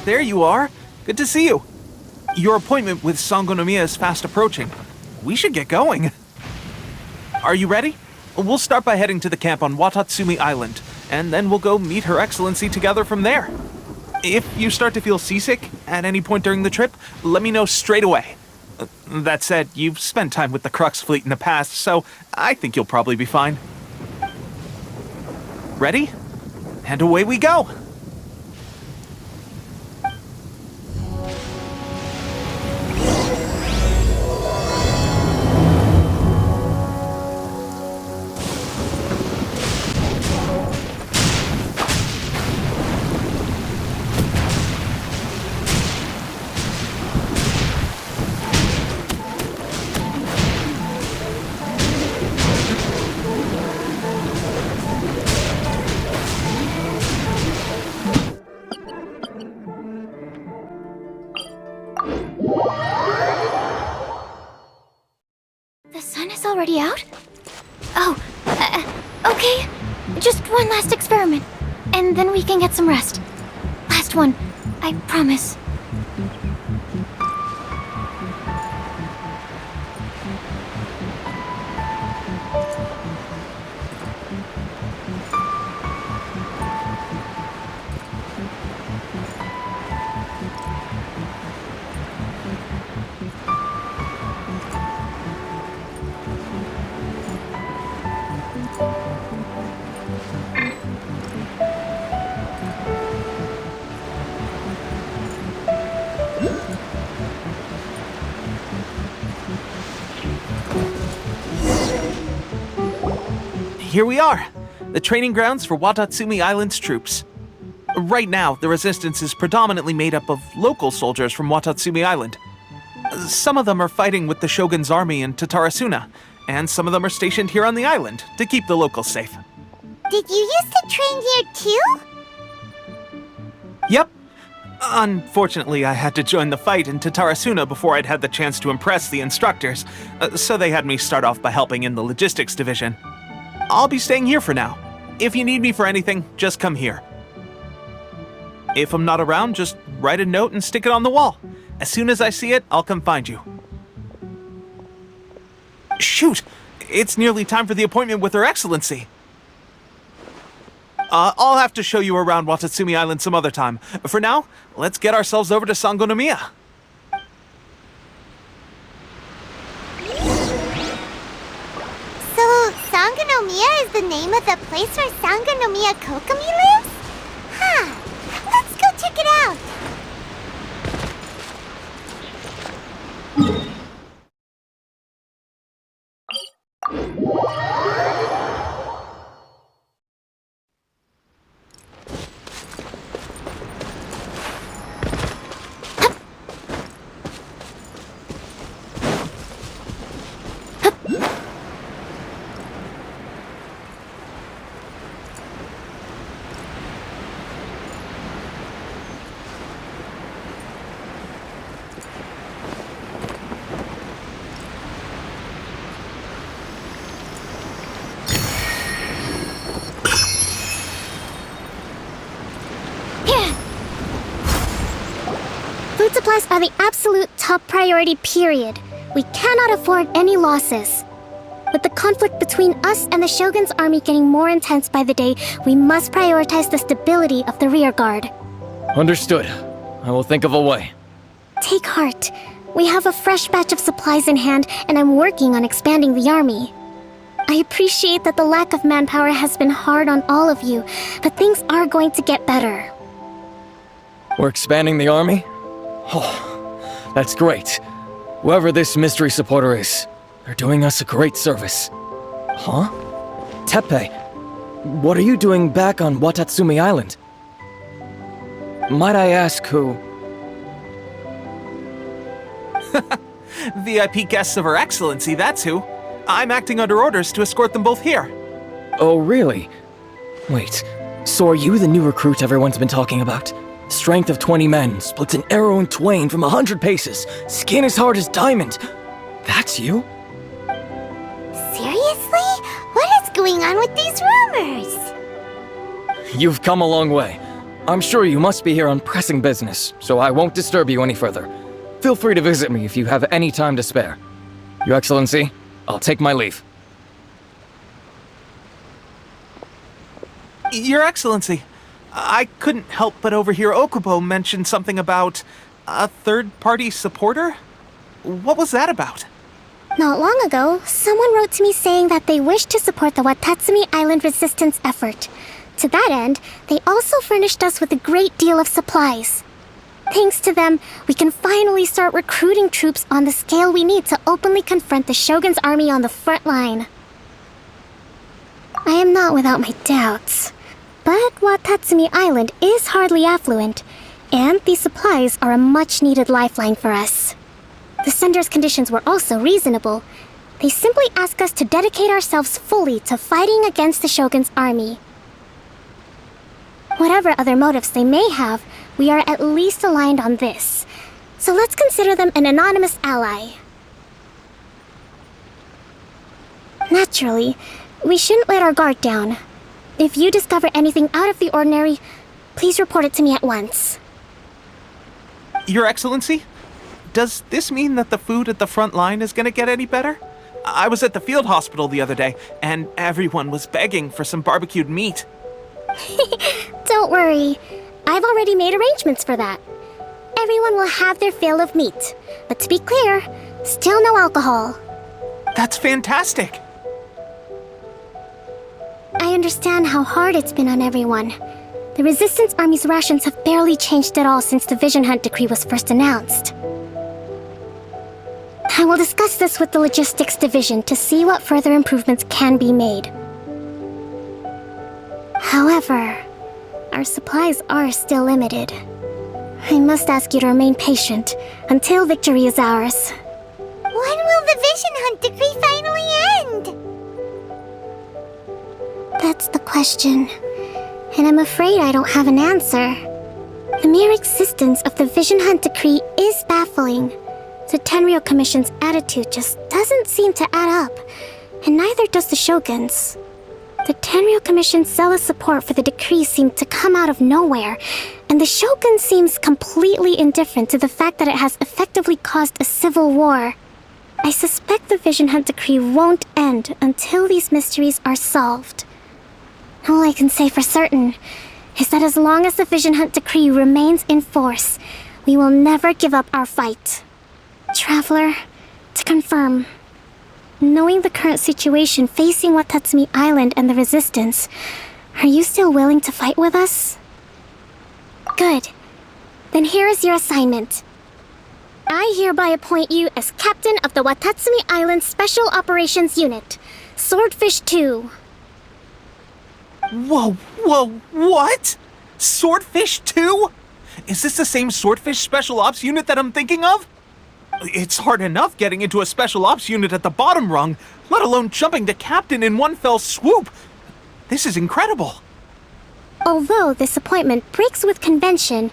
there you are. Good to see you. Your appointment with Sangonomiya is fast approaching. We should get going. Are you ready? We'll start by heading to the camp on Watatsumi Island, and then we'll go meet Her Excellency together from there. If you start to feel seasick at any point during the trip, let me know straight away. That said, you've spent time with the Crux fleet in the past, so I think you'll probably be fine. Ready? And away we go! The sun is already out? Oh, okay. Just one last experiment, and then we can get some rest. Last one, I promise. Here we are, the training grounds for Watatsumi Island's troops. Right now, the resistance is predominantly made up of local soldiers from Watatsumi Island. Some of them are fighting with the Shogun's army in Tatarasuna, and some of them are stationed here on the island to keep the locals safe. Did you used to train here too? Yep. Unfortunately, I had to join the fight in Tatarasuna before I'd had the chance to impress the instructors, so they had me start off by helping in the logistics division. I'll be staying here for now. If you need me for anything, just come here. If I'm not around, just write a note and stick it on the wall. As soon as I see it, I'll come find you. Shoot! It's nearly time for the appointment with Her Excellency. I'll have to show you around Watatsumi Island some other time. For now, let's get ourselves over to Sangonomiya. So, Sangonomiya is the name of the place where Sangonomiya Kokomi lives? Huh. Let's go check it out. Food supplies are the absolute top priority, period. We cannot afford any losses. With the conflict between us and the Shogun's army getting more intense by the day, we must prioritize the stability of the rear guard. Understood. I will think of a way. Take heart. We have a fresh batch of supplies in hand, and I'm working on expanding the army. I appreciate that the lack of manpower has been hard on all of you, but things are going to get better. We're expanding the army? Oh, that's great. Whoever this mystery supporter is, they're doing us a great service. Huh? Teppei, what are you doing back on Watatsumi Island? Might I ask who? VIP guests of Her Excellency, that's who. I'm acting under orders to escort them both here. Oh, really? Wait, so are you the new recruit everyone's been talking about? Strength of 20 men, splits an arrow in twain from 100 paces, skin as hard as diamond. That's you? Seriously? What is going on with these rumors? You've come a long way. I'm sure you must be here on pressing business, so I won't disturb you any further. Feel free to visit me if you have any time to spare. Your Excellency, I'll take my leave. Your Excellency, I couldn't help but overhear Okubo mention something about a third-party supporter? What was that about? Not long ago, someone wrote to me saying that they wish to support the Watatsumi Island resistance effort. To that end, they also furnished us with a great deal of supplies. Thanks to them, we can finally start recruiting troops on the scale we need to openly confront the Shogun's army on the front line. I am not without my doubts, but Watatsumi Island is hardly affluent, and these supplies are a much-needed lifeline for us. The sender's conditions were also reasonable. They simply ask us to dedicate ourselves fully to fighting against the Shogun's army. Whatever other motives they may have, we are at least aligned on this. So let's consider them an anonymous ally. Naturally, we shouldn't let our guard down. If you discover anything out of the ordinary, please report it to me at once. Your Excellency? Does this mean that the food at the front line is gonna get any better? I was at the field hospital the other day, and everyone was begging for some barbecued meat. Don't worry. I've already made arrangements for that. Everyone will have their fill of meat. But to be clear, still no alcohol. That's fantastic! I understand how hard it's been on everyone. The Resistance Army's rations have barely changed at all since the Vision Hunt decree was first announced. I will discuss this with the Logistics Division to see what further improvements can be made. However, our supplies are still limited. I must ask you to remain patient until victory is ours. When will the Vision Hunt decree finally end? That's the question, and I'm afraid I don't have an answer. The mere existence of the Vision Hunt decree is baffling. The Tenryou Commission's attitude just doesn't seem to add up, and neither does the Shogun's. The Tenryou Commission's zealous support for the decree seemed to come out of nowhere, and the Shogun seems completely indifferent to the fact that it has effectively caused a civil war. I suspect the Vision Hunt decree won't end until these mysteries are solved. All I can say for certain is that as long as the Vision Hunt decree remains in force, we will never give up our fight. Traveler, to confirm, knowing the current situation facing Watatsumi Island and the Resistance, are you still willing to fight with us? Good. Then here is your assignment. I hereby appoint you as captain of the Watatsumi Island Special Operations Unit, Swordfish 2. Whoa, what? Swordfish 2? Is this the same Swordfish Special Ops unit that I'm thinking of? It's hard enough getting into a Special Ops unit at the bottom rung, let alone jumping to captain in one fell swoop. This is incredible. Although this appointment breaks with convention,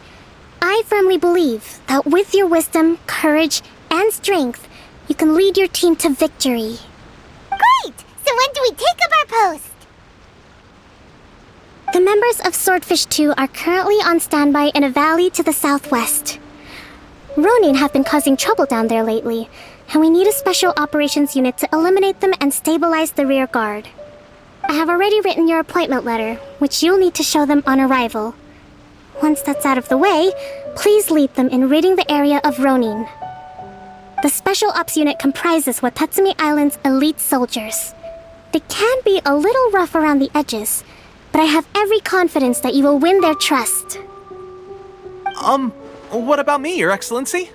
I firmly believe that with your wisdom, courage, and strength, you can lead your team to victory. Great! So when do we take up our post? The members of Swordfish 2 are currently on standby in a valley to the southwest. Ronin have been causing trouble down there lately, and we need a special operations unit to eliminate them and stabilize the rear guard. I have already written your appointment letter, which you'll need to show them on arrival. Once that's out of the way, please lead them in ridding the area of Ronin. The Special Ops unit comprises Watatsumi Island's elite soldiers. They can be a little rough around the edges, but I have every confidence that you will win their trust. What about me, Your Excellency?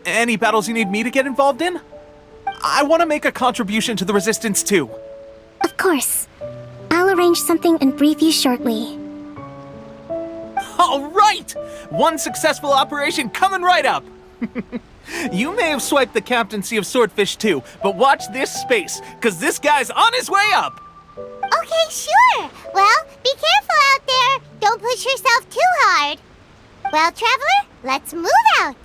Any battles you need me to get involved in? I want to make a contribution to the Resistance too. Of course. I'll arrange something and brief you shortly. All right! One successful operation coming right up! You may have swiped the captaincy of Swordfish 2, but watch this space, because this guy's on his way up! Okay, sure. Well, be careful out there. Don't push yourself too hard. Well, Traveler, let's move out.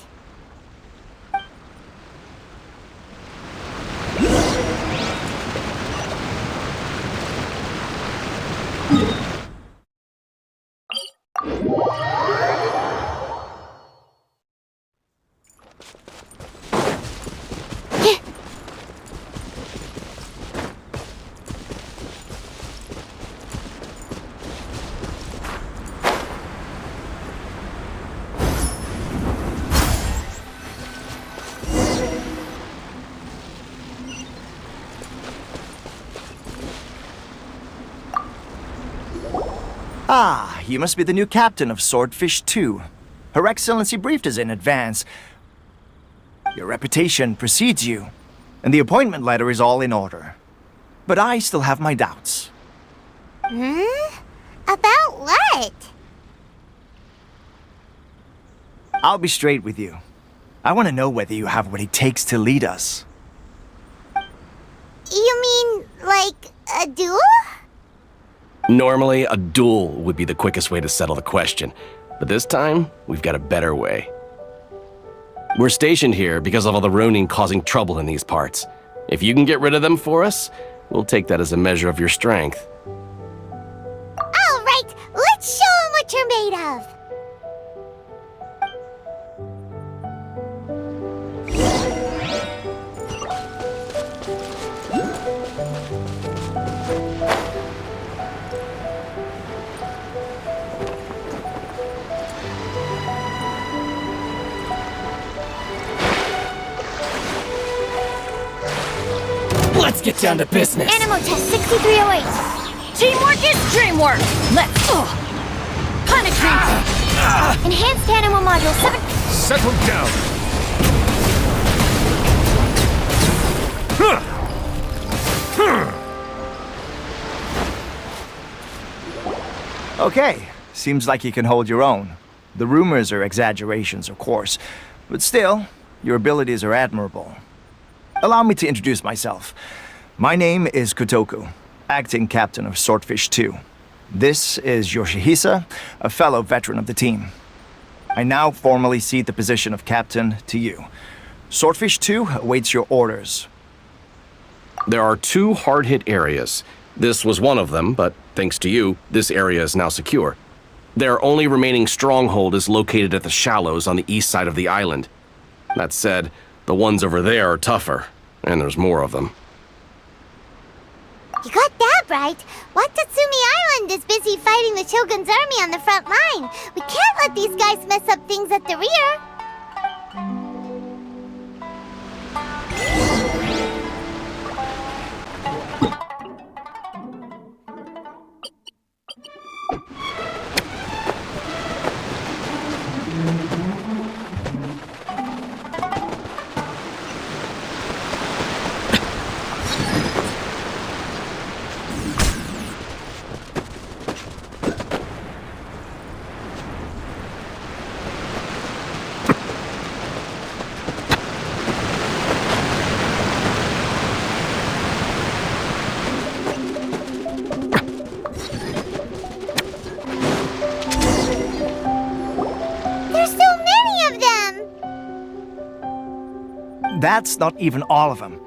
Ah, you must be the new captain of Swordfish 2. Her Excellency briefed us in advance. Your reputation precedes you, and the appointment letter is all in order. But I still have my doubts. About what? I'll be straight with you. I want to know whether you have what it takes to lead us. You mean, like, a duel? Normally, a duel would be the quickest way to settle the question, but this time, we've got a better way. We're stationed here because of all the Ronin causing trouble in these parts. If you can get rid of them for us, we'll take that as a measure of your strength. All right, let's show 'em what you're made of. Let's get down to business. Animal test 6308. Teamwork is dreamwork! Let's penetrate! Enhanced animal module 7. Settle down. Okay, seems like you can hold your own. The rumors are exaggerations, of course, but still, your abilities are admirable. Allow me to introduce myself. My name is Kotoku, acting captain of Swordfish 2. This is Yoshihisa, a fellow veteran of the team. I now formally cede the position of captain to you. Swordfish 2 awaits your orders. There are 2 hard-hit areas. This was one of them, but thanks to you, this area is now secure. Their only remaining stronghold is located at the shallows on the east side of the island. That said, the ones over there are tougher, and there's more of them. You got that right. Watatsumi Island is busy fighting the Shogun's army on the front line. We can't let these guys mess up things at the rear. That's not even all of them.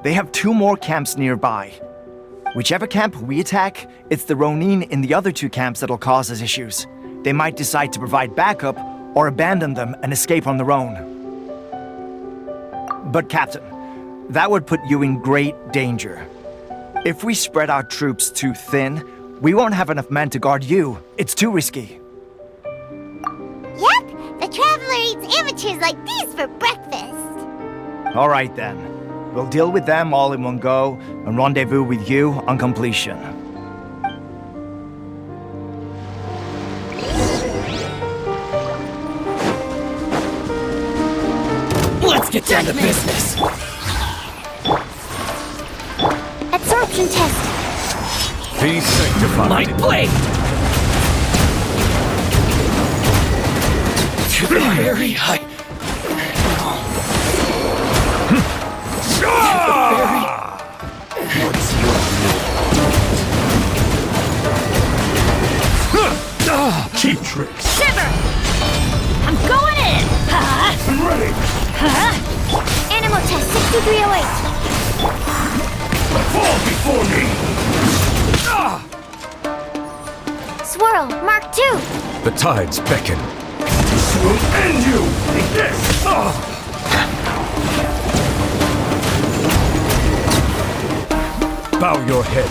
They have 2 more camps nearby. Whichever camp we attack, it's the Ronin in the other 2 camps that'll cause us issues. They might decide to provide backup or abandon them and escape on their own. But Captain, that would put you in great danger. If we spread our troops too thin, we won't have enough men to guard you. It's too risky. Yep, the Traveler eats amateurs like these for breakfast. All right then. We'll deal with them all in one go and rendezvous with you on completion. Let's get down to business. Absorption test. Be sanctified. Light blade. Very high. Cheap tricks. Shiver! I'm going in! I'm ready. Animal test 6308. Fall before me. Swirl Mark 2. The tides beckon. This will end you. Yes. Bow your head.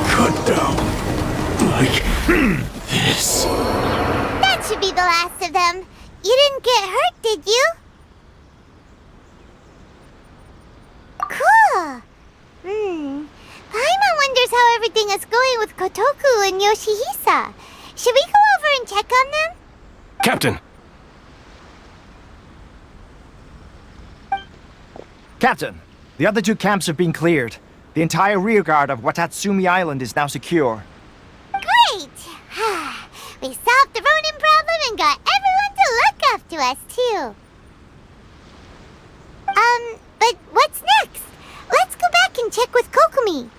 Cut down. Like this. That should be the last of them. You didn't get hurt, did you? Cool. Paimon wonders how everything is going with Kotoku and Yoshihisa. Should we go over and check on them? Captain! Captain, the other two camps have been cleared. The entire rearguard of Watatsumi Island is now secure. Great! We solved the Ronin problem and got everyone to look after us, too. But what's next? Let's go back and check with Kokumi.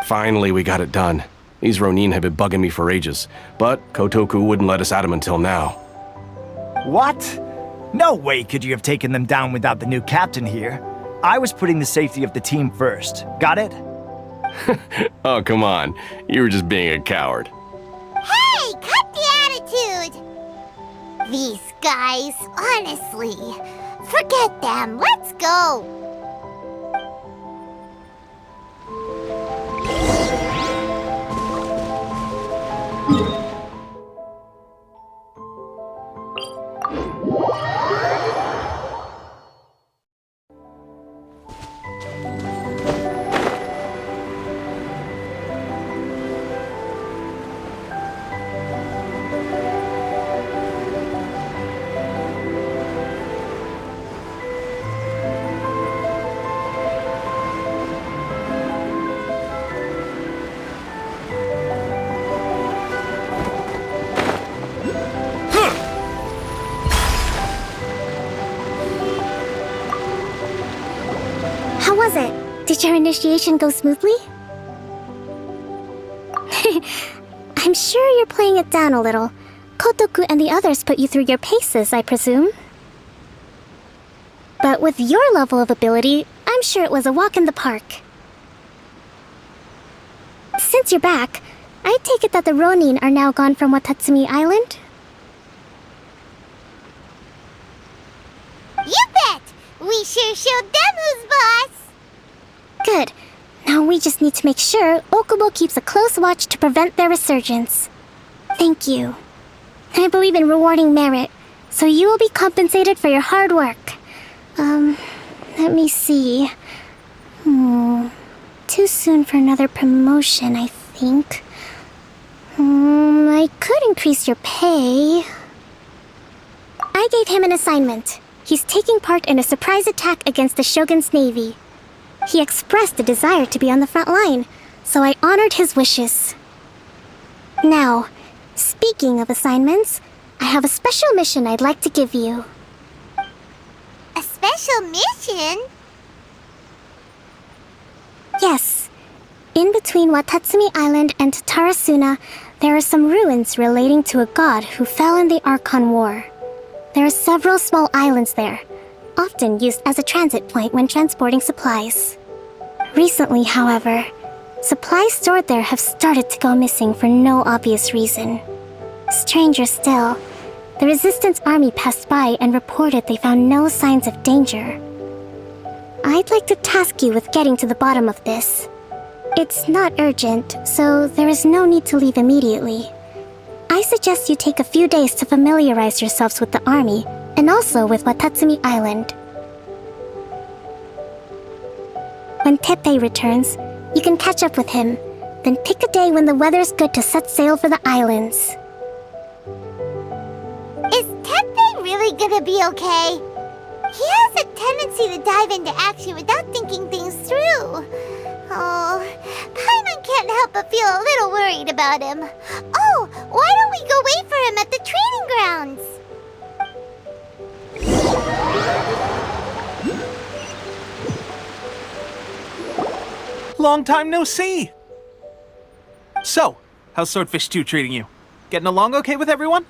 Finally, we got it done. These Ronin have been bugging me for ages, but Kotoku wouldn't let us at him until now. What? No way could you have taken them down without the new captain here. I was putting the safety of the team first. Got it? Oh, come on. You were just being a coward. Hey, cut the attitude! These guys, honestly. Forget them. Let's go. How was it? Did your initiation go smoothly? I'm sure you're playing it down a little. Kotoku and the others put you through your paces, I presume. But with your level of ability, I'm sure it was a walk in the park. Since you're back, I take it that the Ronin are now gone from Watatsumi Island? You bet! We sure showed them who's boss! Good. Now we just need to make sure Okubo keeps a close watch to prevent their resurgence. Thank you. I believe in rewarding merit, so you will be compensated for your hard work. Let me see. Too soon for another promotion, I think. I could increase your pay. I gave him an assignment. He's taking part in a surprise attack against the Shogun's navy. He expressed a desire to be on the front line, so I honored his wishes. Now, speaking of assignments, I have a special mission I'd like to give you. A special mission? Yes. In between Watatsumi Island and Tatarasuna, there are some ruins relating to a god who fell in the Archon War. There are several small islands there, often used as a transit point when transporting supplies. Recently, however, supplies stored there have started to go missing for no obvious reason. Stranger still, the Resistance Army passed by and reported they found no signs of danger. I'd like to task you with getting to the bottom of this. It's not urgent, so there is no need to leave immediately. I suggest you take a few days to familiarize yourselves with the army, and also with Watatsumi Island. When Teppei returns, you can catch up with him, then pick a day when the weather's good to set sail for the islands. Is Teppei really gonna be okay? He has a tendency to dive into action without thinking things through. Oh, Paimon can't help but feel a little worried about him. Oh, why don't we go wait for him at the training grounds? Long time no see! So, how's Swordfish 2 treating you? Getting along okay with everyone?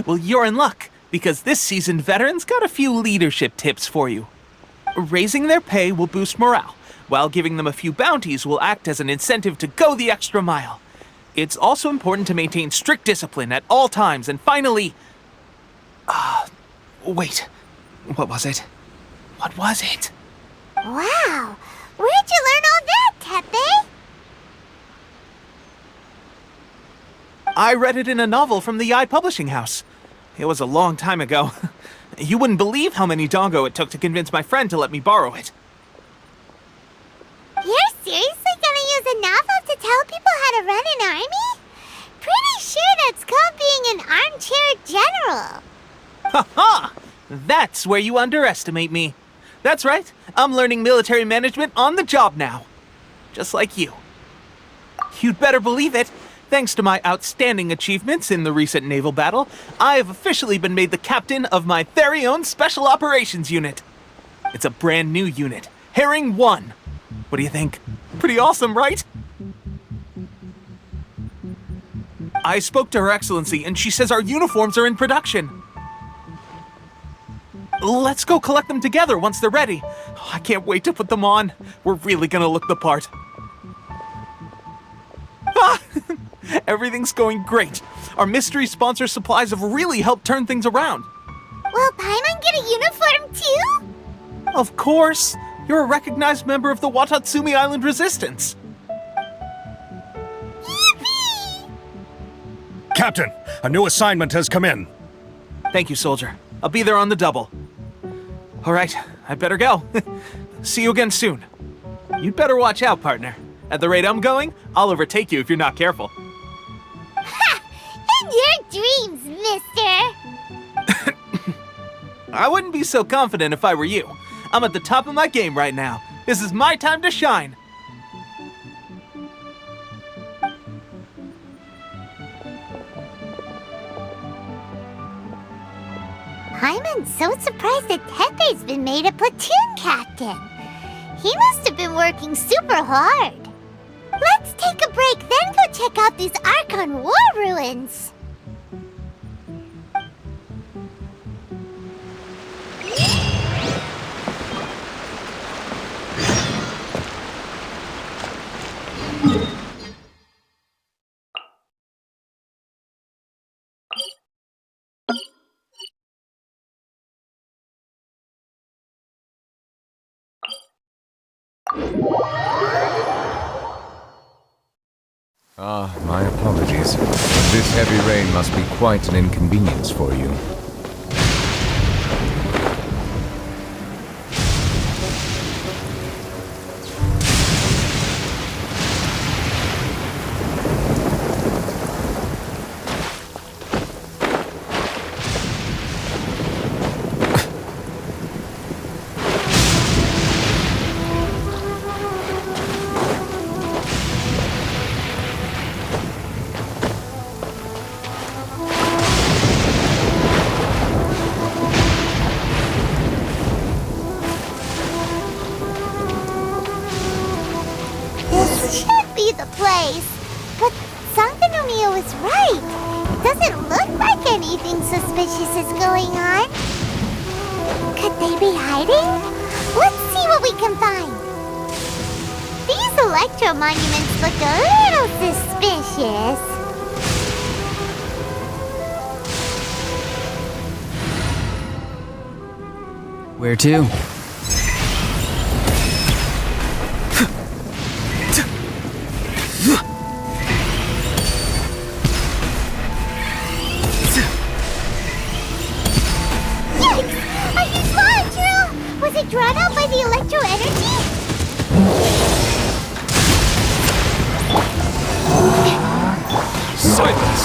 Well, you're in luck, because this seasoned veteran's got a few leadership tips for you. Raising their pay will boost morale, while giving them a few bounties will act as an incentive to go the extra mile. It's also important to maintain strict discipline at all times, and finally... wait. What was it? What was it? Wow, where'd you learn all that, Teppei? I read it in a novel from the Publishing House. It was a long time ago. You wouldn't believe how many dongo it took to convince my friend to let me borrow it. You're run an army? Pretty sure that's called being an armchair general. Ha ha! That's where you underestimate me. That's right, I'm learning military management on the job now. Just like you. You'd better believe it. Thanks to my outstanding achievements in the recent naval battle, I have officially been made the captain of my very own Special Operations Unit. It's a brand new unit, Herring 1. What do you think? Pretty awesome, right? I spoke to Her Excellency, and she says our uniforms are in production. Let's go collect them together once they're ready. Oh, I can't wait to put them on. We're really gonna look the part. Ah! Everything's going great. Our mystery sponsor supplies have really helped turn things around. Will Paimon get a uniform too? Of course. You're a recognized member of the Watatsumi Island Resistance. Yippee! Captain, a new assignment has come in. Thank you, soldier. I'll be there on the double. All right, I better go. See you again soon. You'd better watch out, partner. At the rate I'm going, I'll overtake you if you're not careful. Ha! In your dreams, mister! I wouldn't be so confident if I were you. I'm at the top of my game right now. This is my time to shine. Paimon's so surprised that Tepe's been made a platoon captain. He must have been working super hard. Let's take a break, then go check out these Archon War ruins. My apologies. This heavy rain must be quite an inconvenience for you. This should be the place. But Sangonomiya was right. It doesn't look like anything suspicious is going on. Could they be hiding? Let's see what we can find. These electro monuments look a little suspicious. Where to? Yikes! I just saw it, Drew! Was it drawn out by the electro energy? Silence!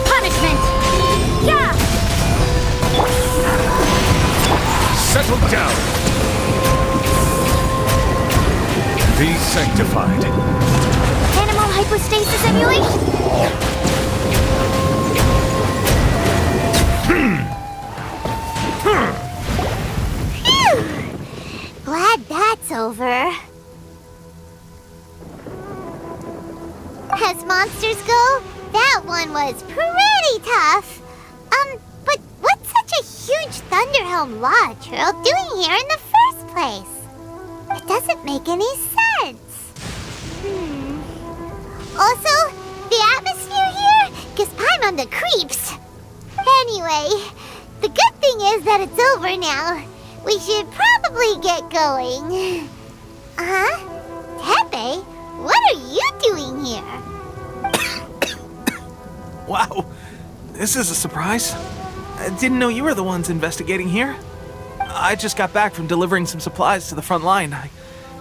Punishment! Yeah! Settle down. Be sanctified. Animal hypostasis emulation? Phew! Glad that's over. As monsters go, that one was pretty tough. But what's such a huge Thunderhelm Law Trail doing here in the first place? It doesn't make any sense. Also, the atmosphere here gives Paimon the creeps. Anyway, the good thing is that it's over now. We should probably get going. Tepe, what are you doing here? Wow, this is a surprise. I didn't know you were the ones investigating here. I just got back from delivering some supplies to the front line. I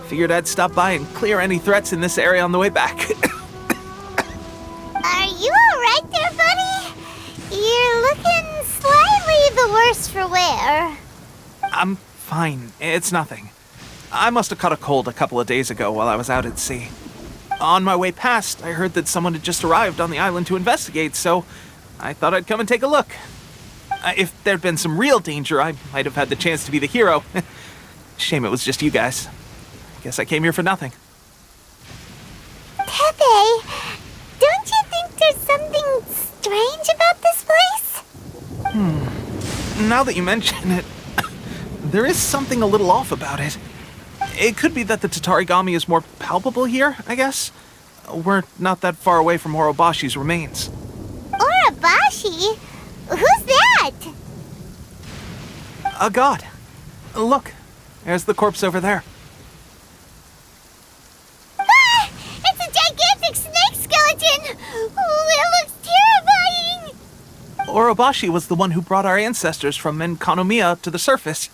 figured I'd stop by and clear any threats in this area on the way back. Are you alright there, buddy? You're looking slightly the worse for wear. I'm fine. It's nothing. I must have caught a cold a couple of days ago while I was out at sea. On my way past, I heard that someone had just arrived on the island to investigate, so I thought I'd come and take a look. If there'd been some real danger, I might have had the chance to be the hero. Shame it was just you guys. Guess I came here for nothing. Pepe, don't you think there's something strange about this place? Now that you mention it, there is something a little off about it. It could be that the Tatarigami is more palpable here, I guess. We're not that far away from Orobashi's remains. Orobashi? Who's that? A god. Look, there's the corpse over there. Ah! It's a gigantic snake skeleton! Oh, it looks terrifying! Orobashi was the one who brought our ancestors from Enkanomiya to the surface.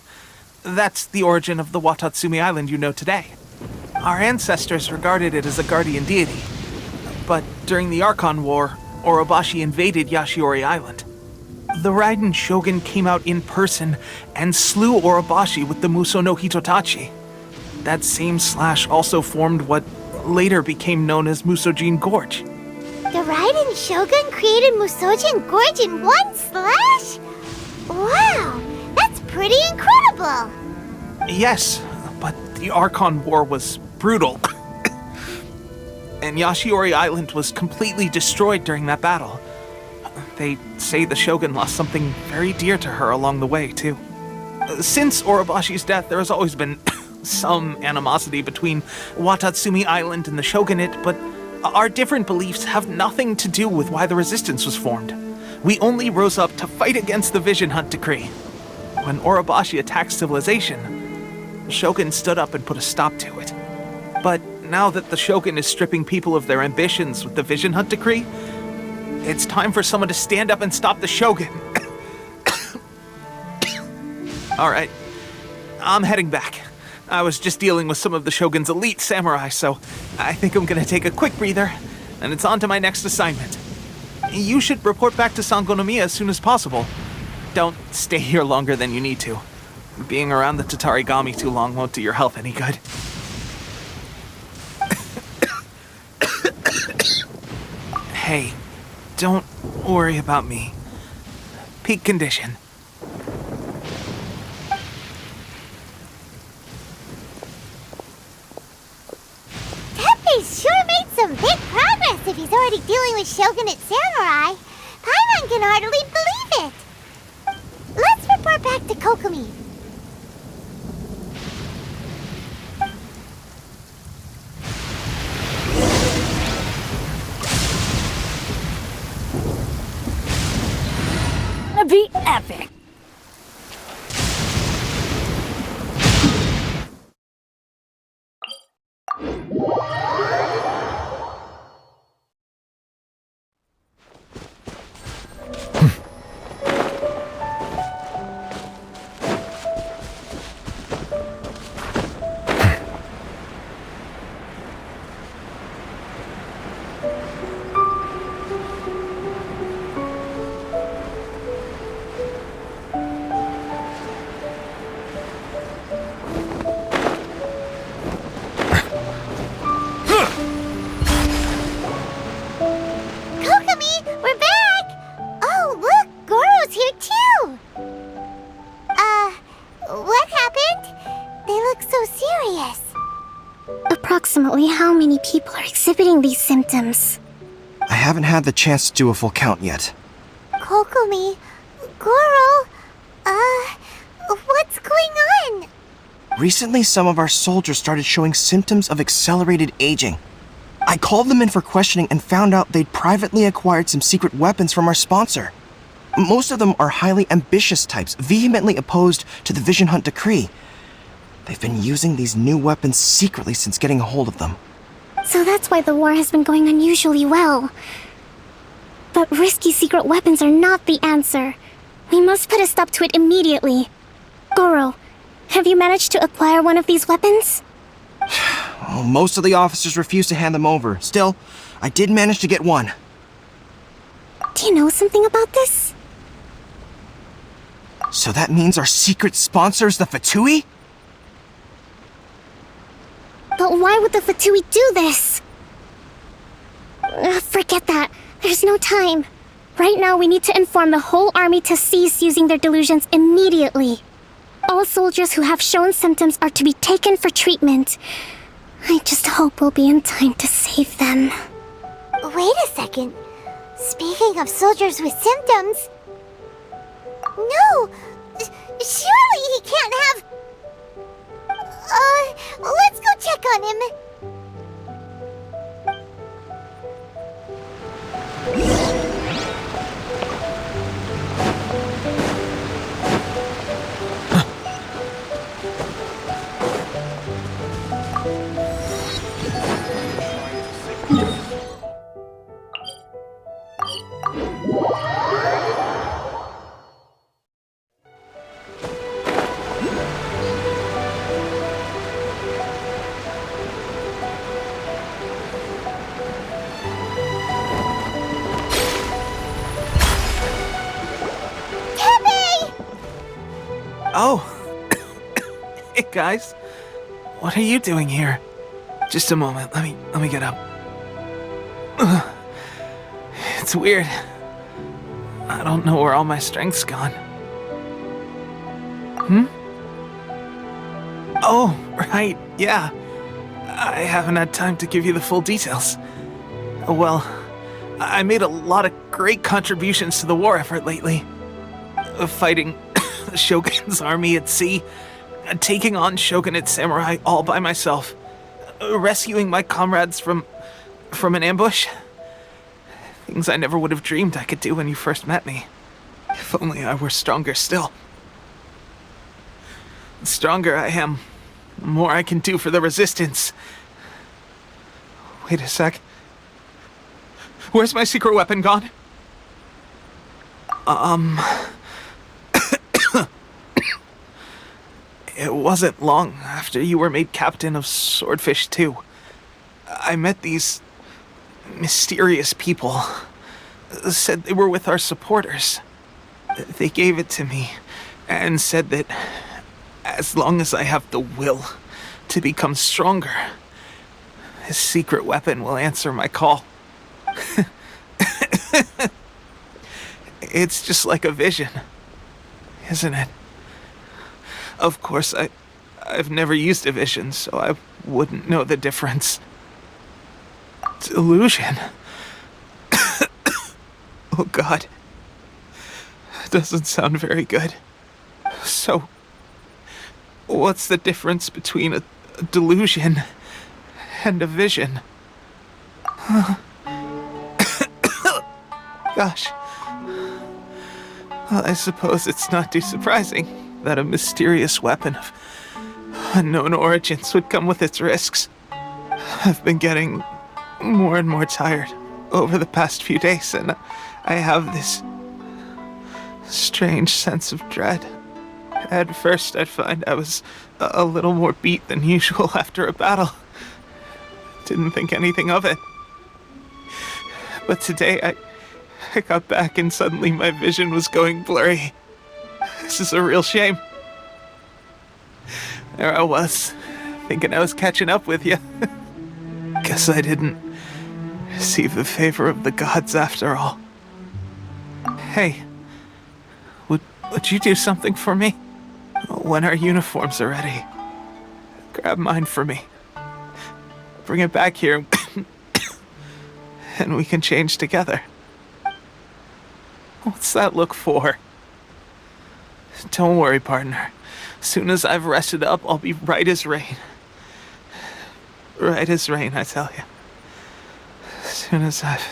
That's the origin of the Watatsumi Island you know today. Our ancestors regarded it as a guardian deity. But during the Archon War, Orobashi invaded Yashiori Island. The Raiden Shogun came out in person and slew Orobashi with the Muso no Hitotachi. That same slash also formed what later became known as Musojin Gorge. The Raiden Shogun created Musojin Gorge in one slash? Wow, that's pretty incredible! Yes, but the Archon War was brutal. And Yashiori Island was completely destroyed during that battle. They say the Shogun lost something very dear to her along the way, too. Since Orobashi's death, there has always been some animosity between Watatsumi Island and the Shogunate, but our different beliefs have nothing to do with why the resistance was formed. We only rose up to fight against the Vision Hunt Decree. When Orobashi attacked civilization, the Shogun stood up and put a stop to it. But now that the Shogun is stripping people of their ambitions with the Vision Hunt Decree, it's time for someone to stand up and stop the Shogun. All right, I'm heading back. I was just dealing with some of the Shogun's elite samurai, so I think I'm gonna take a quick breather, and it's on to my next assignment. You should report back to Sangonomiya as soon as possible. Don't stay here longer than you need to. Being around the Tatarigami too long won't do your health any good. Hey, don't worry about me. Peak condition. Pepe's sure made some big progress if he's already dealing with Shogunate samurai. Paimon can hardly believe it. Let's report back to Kokomi. Gonna be epic. Approximately how many people are exhibiting these symptoms? I haven't had the chance to do a full count yet. Kokomi, Goro, what's going on? Recently, some of our soldiers started showing symptoms of accelerated aging. I called them in for questioning and found out they'd privately acquired some secret weapons from our sponsor. Most of them are highly ambitious types, vehemently opposed to the Vision Hunt Decree. They've been using these new weapons secretly since getting a hold of them. So that's why the war has been going unusually well. But risky secret weapons are not the answer. We must put a stop to it immediately. Goro, have you managed to acquire one of these weapons? Oh, most of the officers refuse to hand them over. Still, I did manage to get one. Do you know something about this? So that means our secret sponsor is the Fatui? But why would the Fatui do this? Forget that. There's no time. Right now, we need to inform the whole army to cease using their delusions immediately. All soldiers who have shown symptoms are to be taken for treatment. I just hope we'll be in time to save them. Wait a second. Speaking of soldiers with symptoms... No! Surely he can't have... let's go check on him. Oh. Hey, guys. What are you doing here? Just a moment. Let me get up. It's weird. I don't know where all my strength's gone. Oh, right. Yeah. I haven't had time to give you the full details. Well, I made a lot of great contributions to the war effort lately. Fighting the Shogun's army at sea, taking on Shogunate samurai all by myself, rescuing my comrades from an ambush. Things I never would have dreamed I could do when you first met me. If only I were stronger still. The stronger I am, the more I can do for the Resistance. Wait a sec. Where's my secret weapon gone? It wasn't long after you were made captain of Swordfish 2. I met these mysterious people. Said they were with our supporters. They gave it to me and said that as long as I have the will to become stronger, his secret weapon will answer my call. It's just like a vision, isn't it? Of course, I've never used a vision, so I wouldn't know the difference. Delusion. Oh God. Doesn't sound very good. So, what's the difference between a delusion and a vision? Gosh. Well, I suppose it's not too surprising that a mysterious weapon of unknown origins would come with its risks. I've been getting more and more tired over the past few days, and I have this strange sense of dread. At first, I'd find I was a little more beat than usual after a battle. Didn't think anything of it. But today, I got back and suddenly my vision was going blurry. This is a real shame. There I was, thinking I was catching up with you. Guess I didn't receive the favor of the gods after all. Hey, would you do something for me? When our uniforms are ready, grab mine for me. Bring it back here, and we can change together. What's that look for? Don't worry, partner. Soon as I've rested up, I'll be right as rain. Right as rain, I tell you. Soon as I've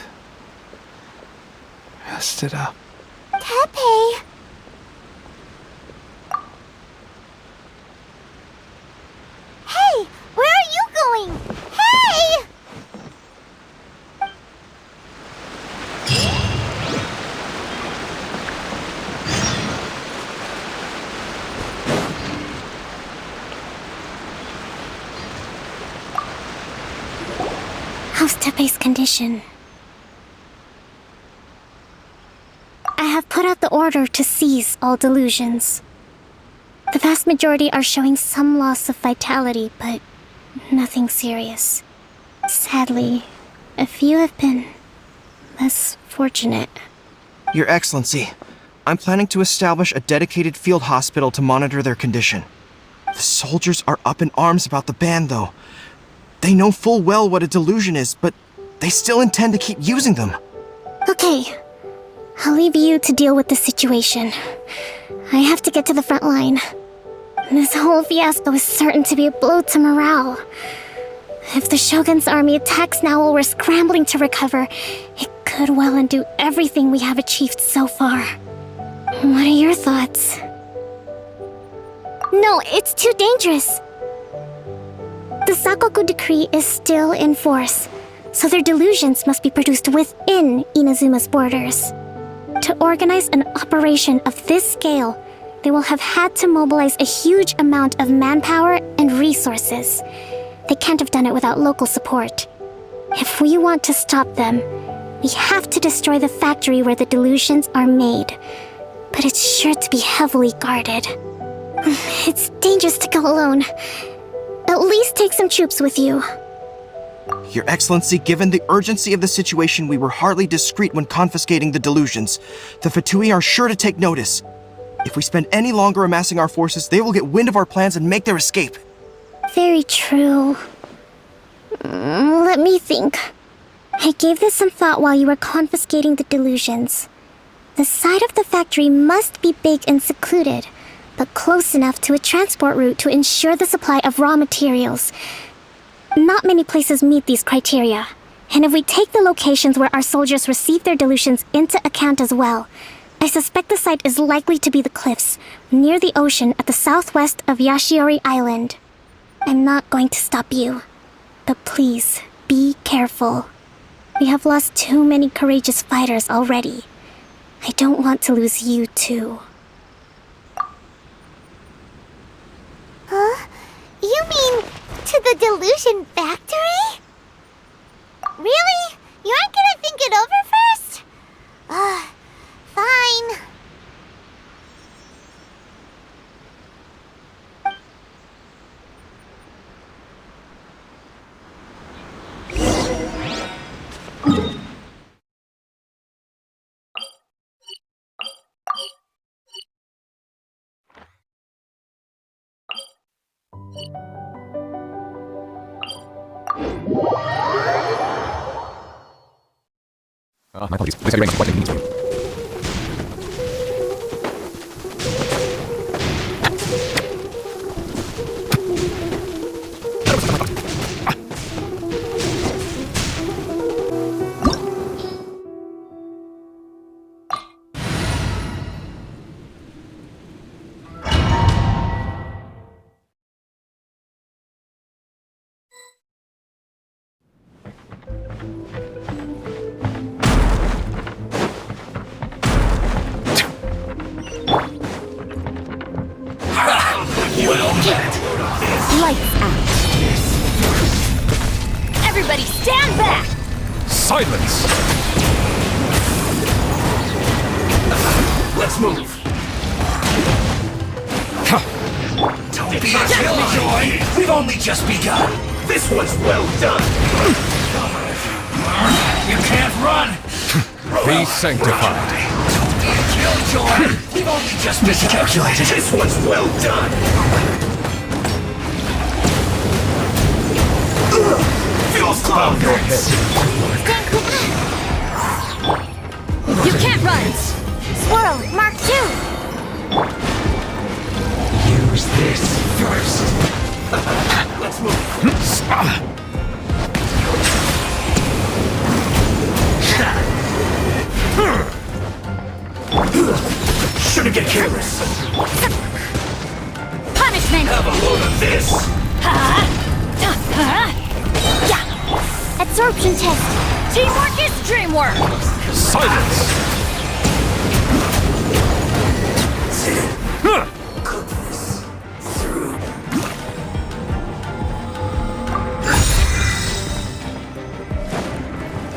rested up. Tepe! Hey! Where are you going? Hey! How's Tepe's condition? I have put out the order to seize all delusions. The vast majority are showing some loss of vitality, but nothing serious. Sadly, a few have been less fortunate. Your Excellency, I'm planning to establish a dedicated field hospital to monitor their condition. The soldiers are up in arms about the ban, though. They know full well what a delusion is, but they still intend to keep using them. Okay, I'll leave you to deal with the situation. I have to get to the front line. This whole fiasco is certain to be a blow to morale. If the Shogun's army attacks now while we're scrambling to recover, it could well undo everything we have achieved so far. What are your thoughts? No, it's too dangerous. The Sakoku decree is still in force, so their delusions must be produced within Inazuma's borders. To organize an operation of this scale, they will have had to mobilize a huge amount of manpower and resources. They can't have done it without local support. If we want to stop them, we have to destroy the factory where the delusions are made. But it's sure to be heavily guarded. It's dangerous to go alone. At least take some troops with you. Your Excellency, given the urgency of the situation, we were hardly discreet when confiscating the delusions. The Fatui are sure to take notice. If we spend any longer amassing our forces, they will get wind of our plans and make their escape. Very true. Let me think. I gave this some thought while you were confiscating the delusions. The side of the factory must be big and secluded, but close enough to a transport route to ensure the supply of raw materials. Not many places meet these criteria, and if we take the locations where our soldiers receive their delusions into account as well, I suspect the site is likely to be the cliffs, near the ocean at the southwest of Yashiori Island. I'm not going to stop you, but please, be careful. We have lost too many courageous fighters already. I don't want to lose you too. Huh? You mean to the delusion factory? Really? You aren't gonna think it over first? Fine. My apologies. This heavy rain is quite inconvenient for you. Lights out. Everybody stand back! Silence! Let's move. Don't be joy. We've only just begun. This one's well done. You can't run. Be sanctified. Don't be a killjoy. We've only just miscalculated. This one's well done. Feels cloudness. You can't run! Swirl, Mark 2! Use this first. Let's move. Shouldn't get careless. Punishment! Have a load of this. Yeah! Absorption test! Teamwork is dreamwork! Silence.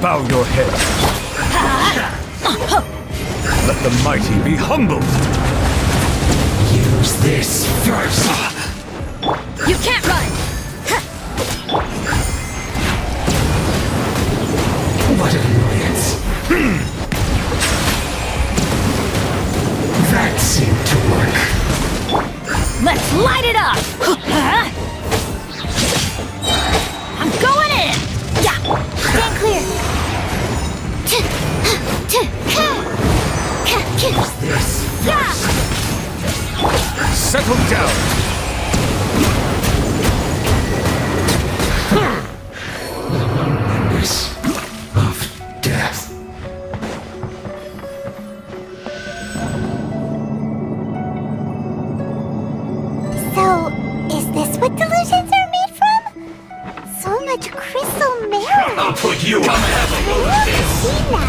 Bow your head. Let the mighty be humbled. Use this first. You can't run! What annoyance. That seemed to work. Let's light it up! I'm going in! Yeah! Stand clear. This Yeah! settle down. Numbers of death. So, is this what delusions are made from? So much crystal merit. I'll put you on the I've never seen that before.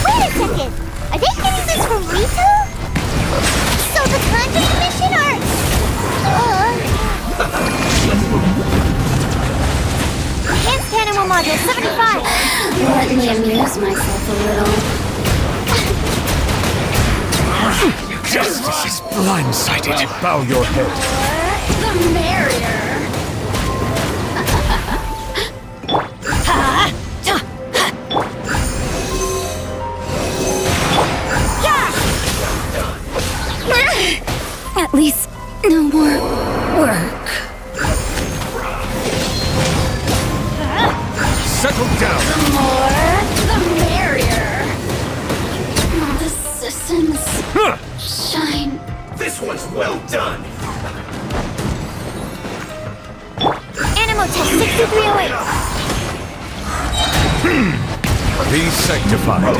Wait a second. Are they getting this from Rito? So the Conjuring mission are... Enhanced animal module 75. Let me amuse myself a little. Justice is blindsided. Bow your head. The merrier! At least, no more work. Settle down. The more, the merrier! The systems shine. This one's well done. Animal test 6308. Be sanctified.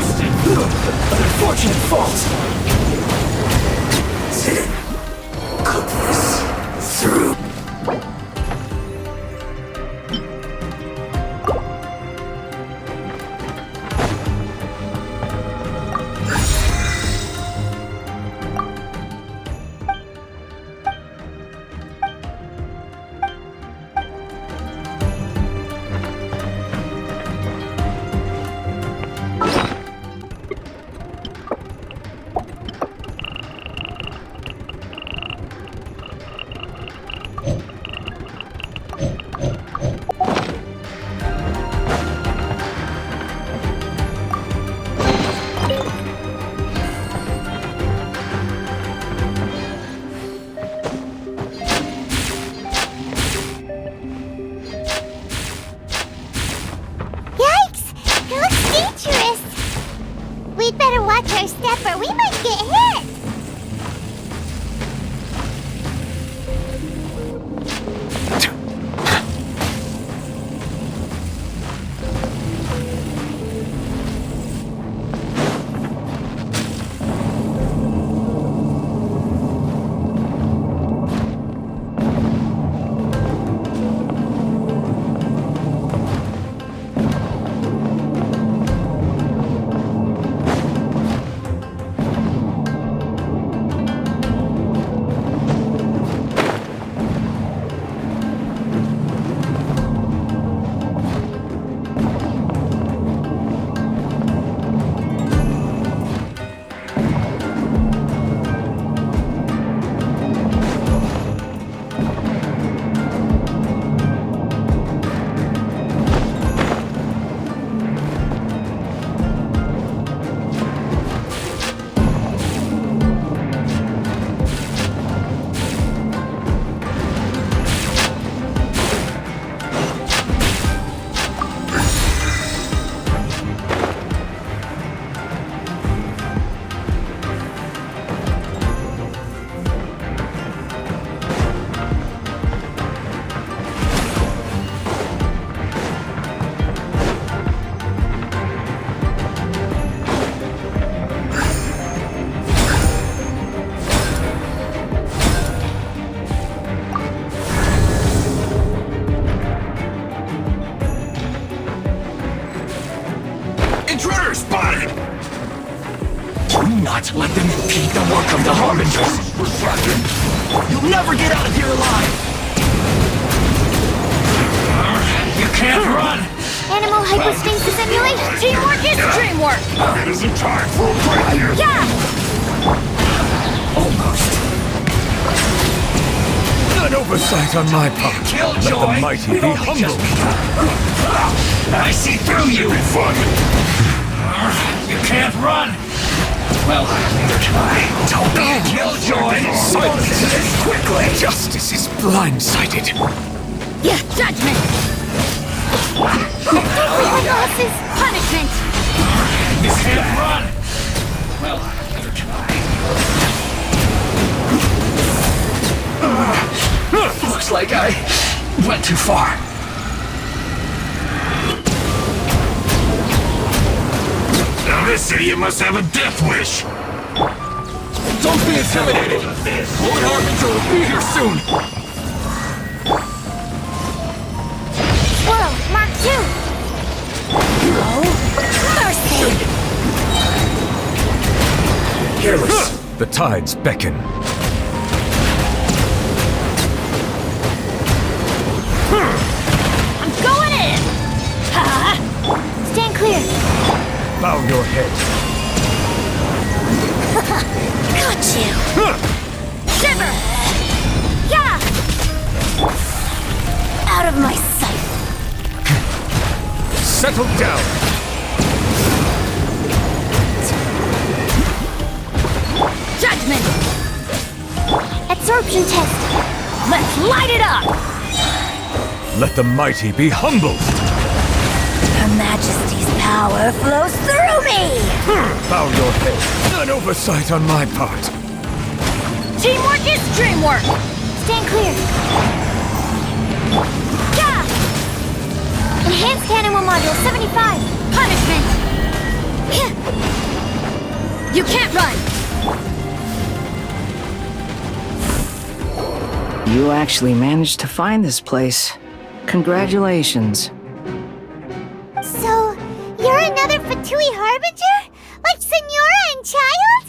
Unfortunate fault. Cook this through. Yikes! It looks dangerous. We'd better watch our step or we might get hit. Intruder spotted! Do not let them impede the work of the Harbingers. You'll never get out of here alive! You can't run! Animal small hypostasis emulation. Teamwork is dreamwork! It isn't time for a break here. Yeah! Almost. An oversight on my part. Let the mighty be humble. I see through you. Fun. You can't run. Well, neither can I. Don't be a killjoy. Silence. This quickly. Justice is blindsided. Yeah, judgment! Losses. Punishment! You can't run. Well, neither can I. Looks like I went too far. Now this idiot must have a death wish. Don't be intimidated. Lord Harbinger will be here soon. Whoa, Mark II. Mercy! Careless. The tides beckon. I'm going in! Ha! Stand clear. Bow your head. Got you! Shiver! Yeah! Out of my sight! Settle down. Judgment! Absorption test. Let's light it up! Let the mighty be humbled. Her Majesty's power flows through me! Bow your head. An oversight on my part. Teamwork is dreamwork! Stand clear. Yeah! Enhanced animal module 75. Punishment! You can't run! You actually managed to find this place. Congratulations. So, you're another Fatui Harbinger? Like Senora and Child?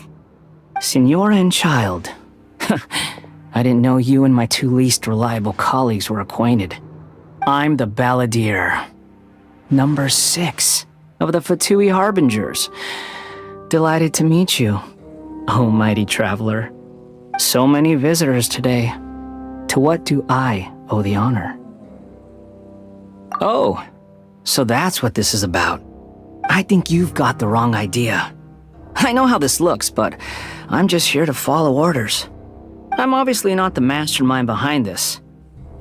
Senora and Child. I didn't know you and my two least reliable colleagues were acquainted. I'm the Balladeer. Number 6 of the Fatui Harbingers. Delighted to meet you, oh mighty traveler. So many visitors today. To what do I owe the honor? Oh, so that's what this is about. I think you've got the wrong idea. I know how this looks, but I'm just here to follow orders. I'm obviously not the mastermind behind this.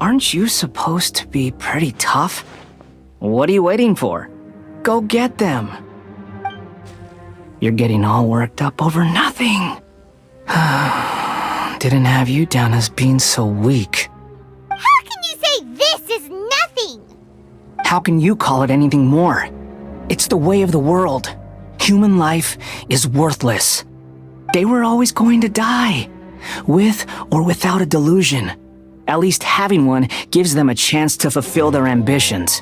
Aren't you supposed to be pretty tough? What are you waiting for? Go get them. You're getting all worked up over nothing. Didn't have you down as being so weak. How can you say this is nothing? How can you call it anything more? It's the way of the world. Human life is worthless. They were always going to die, with or without a delusion. At least having one gives them a chance to fulfill their ambitions.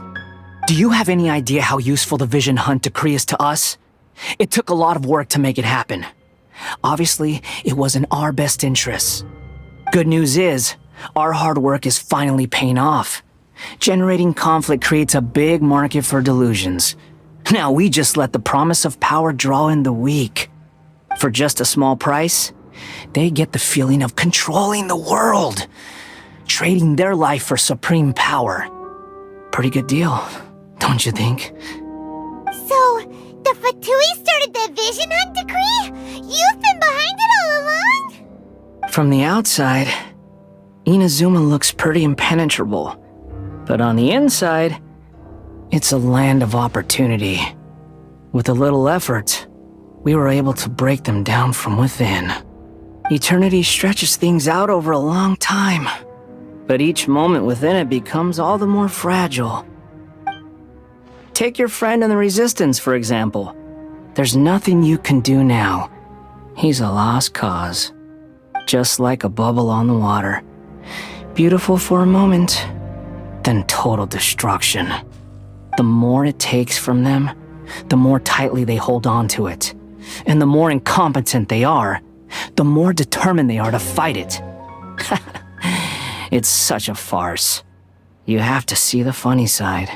Do you have any idea how useful the Vision Hunt decree is to us? It took a lot of work to make it happen. Obviously, it was in our best interests. Good news is, our hard work is finally paying off. Generating conflict creates a big market for delusions. Now we just let the promise of power draw in the weak. For just a small price, they get the feeling of controlling the world, trading their life for supreme power. Pretty good deal, don't you think? So, the Fatui started the Vision Hunt decree? You've been behind it all along? From the outside, Inazuma looks pretty impenetrable. But on the inside, it's a land of opportunity. With a little effort, we were able to break them down from within. Eternity stretches things out over a long time, but each moment within it becomes all the more fragile. Take your friend in the Resistance, for example. There's nothing you can do now. He's a lost cause. Just like a bubble on the water. Beautiful for a moment, then total destruction. The more it takes from them, the more tightly they hold on to it. And the more incompetent they are, the more determined they are to fight it. It's such a farce. You have to see the funny side.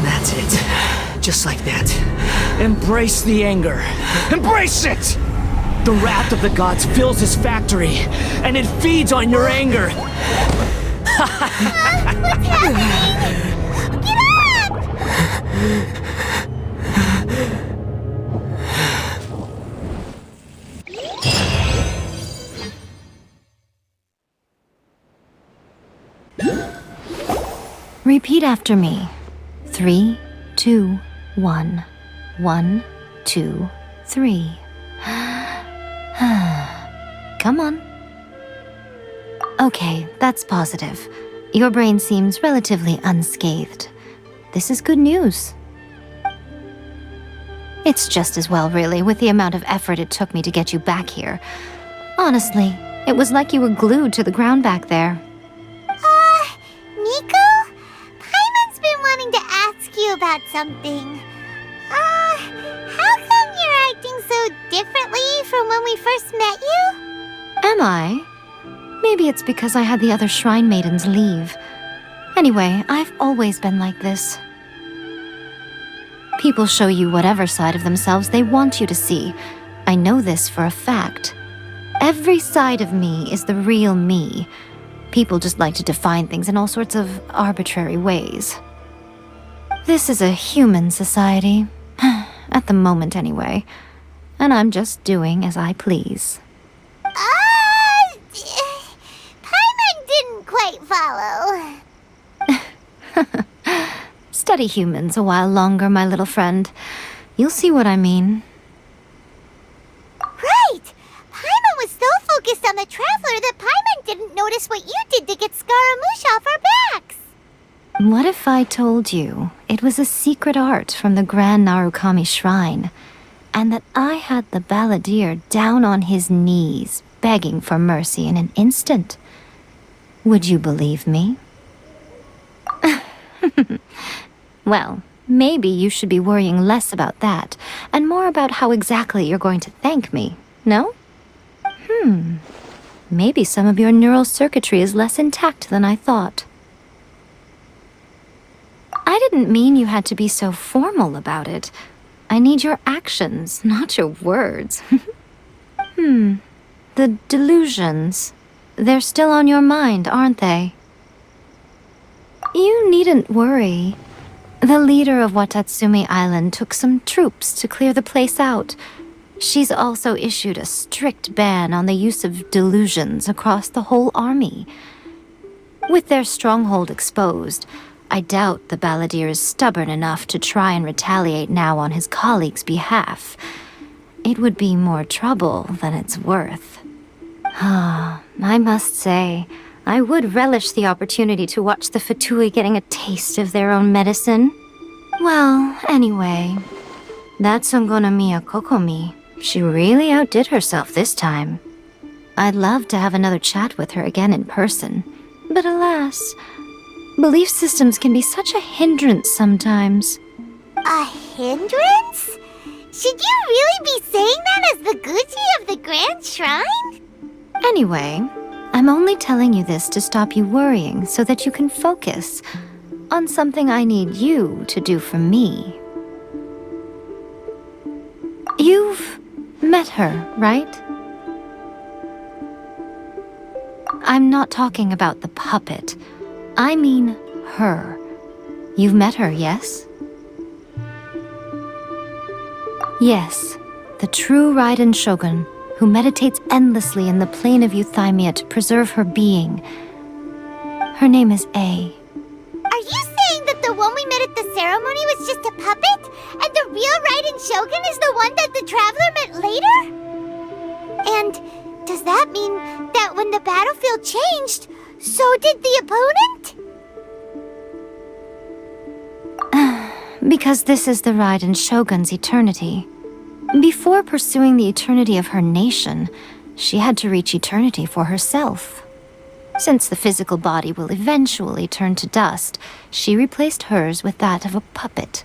That's it. Just like that. Embrace the anger. Embrace it! The wrath of the gods fills his factory, and it feeds on your anger. What's happening? Get up! Repeat after me. 3, 2, 1. 1, 2, 3. Come on. Okay, that's positive. Your brain seems relatively unscathed. This is good news. It's just as well, really, with the amount of effort it took me to get you back here. Honestly, it was like you were glued to the ground back there. Nico? Paimon's been wanting to ask you about something. How come you're acting so differently from when we first met you? Am I? Maybe it's because I had the other shrine maidens leave. Anyway, I've always been like this. People show you whatever side of themselves they want you to see. I know this for a fact. Every side of me is the real me. People just like to define things in all sorts of arbitrary ways. This is a human society. At the moment, anyway. And I'm just doing as I please. Paimon didn't quite follow. Study humans a while longer, my little friend. You'll see what I mean. Right! Paimon was so focused on the Traveler that Paimon didn't notice what you did to get Scaramouche off our backs. What if I told you it was a secret art from the Grand Narukami Shrine, and that I had the balladeer down on his knees, begging for mercy in an instant? Would you believe me? Well, maybe you should be worrying less about that, and more about how exactly you're going to thank me, no? Maybe some of your neural circuitry is less intact than I thought. I didn't mean you had to be so formal about it. I need your actions, not your words. The delusions. They're still on your mind, aren't they? You needn't worry. The leader of Watatsumi Island took some troops to clear the place out. She's also issued a strict ban on the use of delusions across the whole army. With their stronghold exposed, I doubt the balladeer is stubborn enough to try and retaliate now on his colleague's behalf. It would be more trouble than it's worth. I must say, I would relish the opportunity to watch the Fatui getting a taste of their own medicine. Well, anyway, that Songonomiya Kokomi, she really outdid herself this time. I'd love to have another chat with her again in person, but alas, belief systems can be such a hindrance sometimes. A hindrance? Should you really be saying that as the Gucci of the Grand Shrine? Anyway, I'm only telling you this to stop you worrying so that you can focus on something I need you to do for me. You've met her, right? I'm not talking about the puppet. I mean her. You've met her, yes? Yes, the true Raiden Shogun, who meditates endlessly in the plane of Euthymia to preserve her being. Her name is A. Are you saying that the one we met at the ceremony was just a puppet? And the real Raiden Shogun is the one that the Traveler met later? And does that mean that when the battlefield changed, so did the opponent? Because this is the Raiden Shogun's eternity. Before pursuing the eternity of her nation, she had to reach eternity for herself. Since the physical body will eventually turn to dust, she replaced hers with that of a puppet.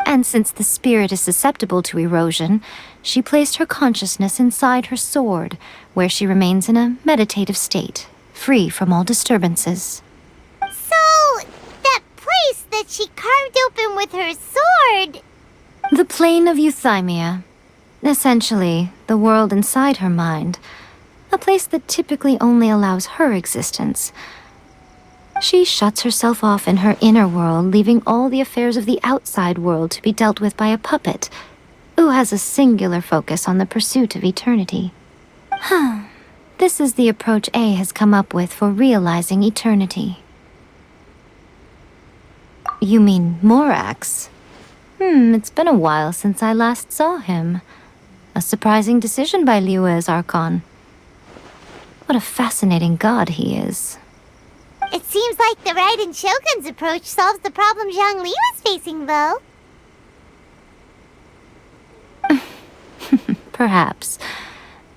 And since the spirit is susceptible to erosion, she placed her consciousness inside her sword, where she remains in a meditative state, free from all disturbances. So, that place that she carved open with her sword... The plane of euthymia. Essentially, the world inside her mind. A place that typically only allows her existence. She shuts herself off in her inner world, leaving all the affairs of the outside world to be dealt with by a puppet, who has a singular focus on the pursuit of eternity. This is the approach A has come up with for realizing eternity. You mean Morax? It's been a while since I last saw him. A surprising decision by Liyue's Archon. What a fascinating god he is. It seems like the Raiden Shogun's approach solves the problem Zhang Li was facing, though. Perhaps.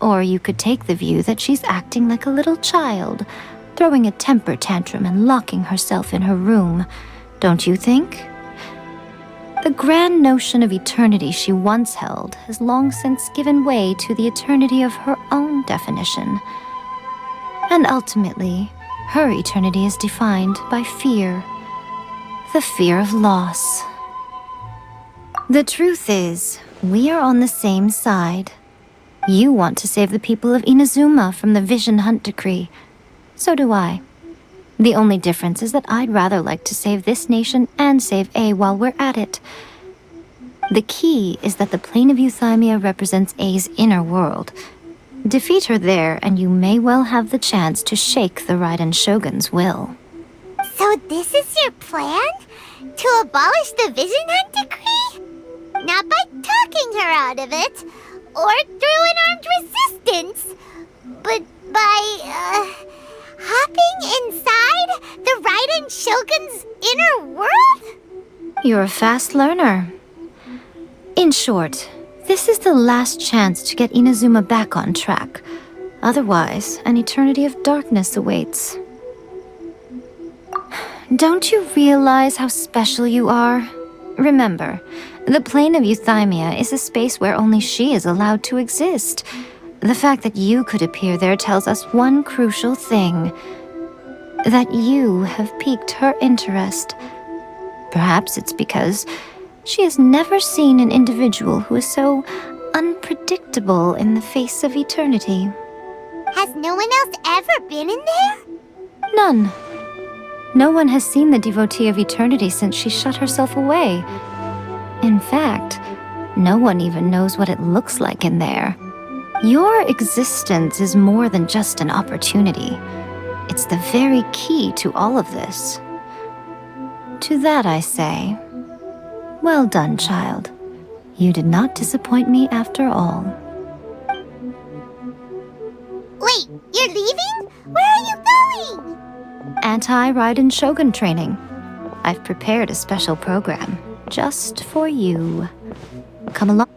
Or you could take the view that she's acting like a little child, throwing a temper tantrum and locking herself in her room. Don't you think? The grand notion of eternity she once held has long since given way to the eternity of her own definition. And ultimately, her eternity is defined by fear. The fear of loss. The truth is, we are on the same side. You want to save the people of Inazuma from the Vision Hunt decree. So do I. The only difference is that I'd rather like to save this nation and save A while we're at it. The key is that the plane of euthymia represents A's inner world. Defeat her there, and you may well have the chance to shake the Raiden Shogun's will. So this is your plan? To abolish the Vision Hunt decree? Not by talking her out of it, or through an armed resistance, but by, hopping inside the Raiden Shogun's inner world? You're a fast learner. In short, this is the last chance to get Inazuma back on track. Otherwise, an eternity of darkness awaits. Don't you realize how special you are? Remember, the plane of euthymia is a space where only she is allowed to exist. The fact that you could appear there tells us one crucial thing. That you have piqued her interest. Perhaps it's because she has never seen an individual who is so unpredictable in the face of eternity. Has no one else ever been in there? None. No one has seen the devotee of eternity since she shut herself away. In fact, no one even knows what it looks like in there. Your existence is more than just an opportunity. It's the very key to all of this. To that I say, well done, child. You did not disappoint me after all. Wait, you're leaving? Where are you going? Anti-Raiden Shogun training. I've prepared a special program just for you. Come along.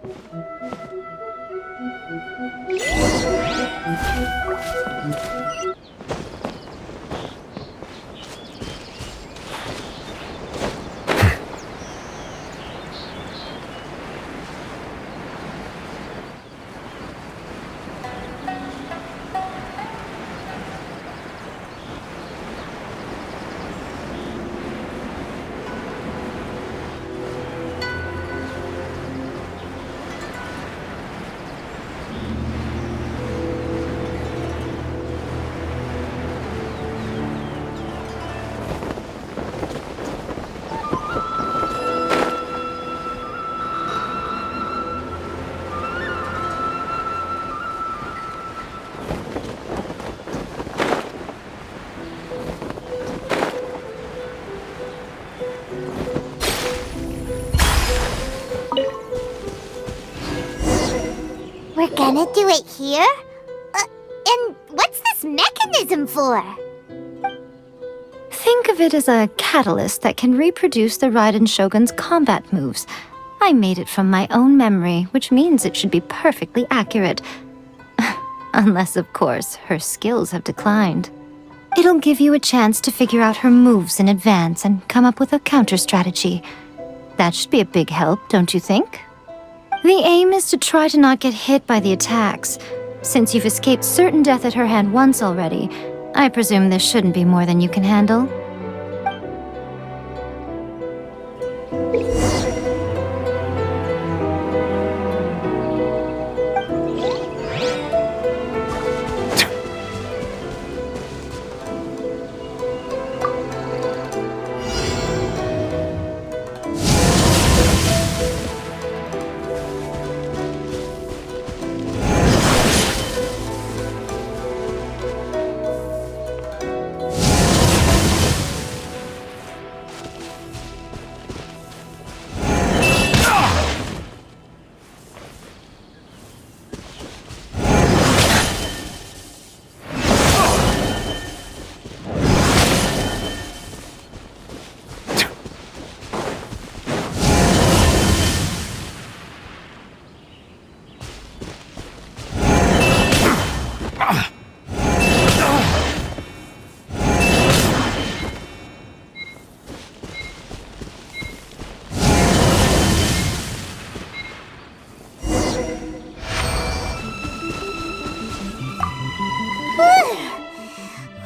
We're gonna do it here? And what's this mechanism for? Think of it as a catalyst that can reproduce the Raiden Shogun's combat moves. I made it from my own memory, which means it should be perfectly accurate. Unless, of course, her skills have declined. It'll give you a chance to figure out her moves in advance and come up with a counter strategy. That should be a big help, don't you think? The aim is to try to not get hit by the attacks. Since you've escaped certain death at her hand once already, I presume this shouldn't be more than you can handle.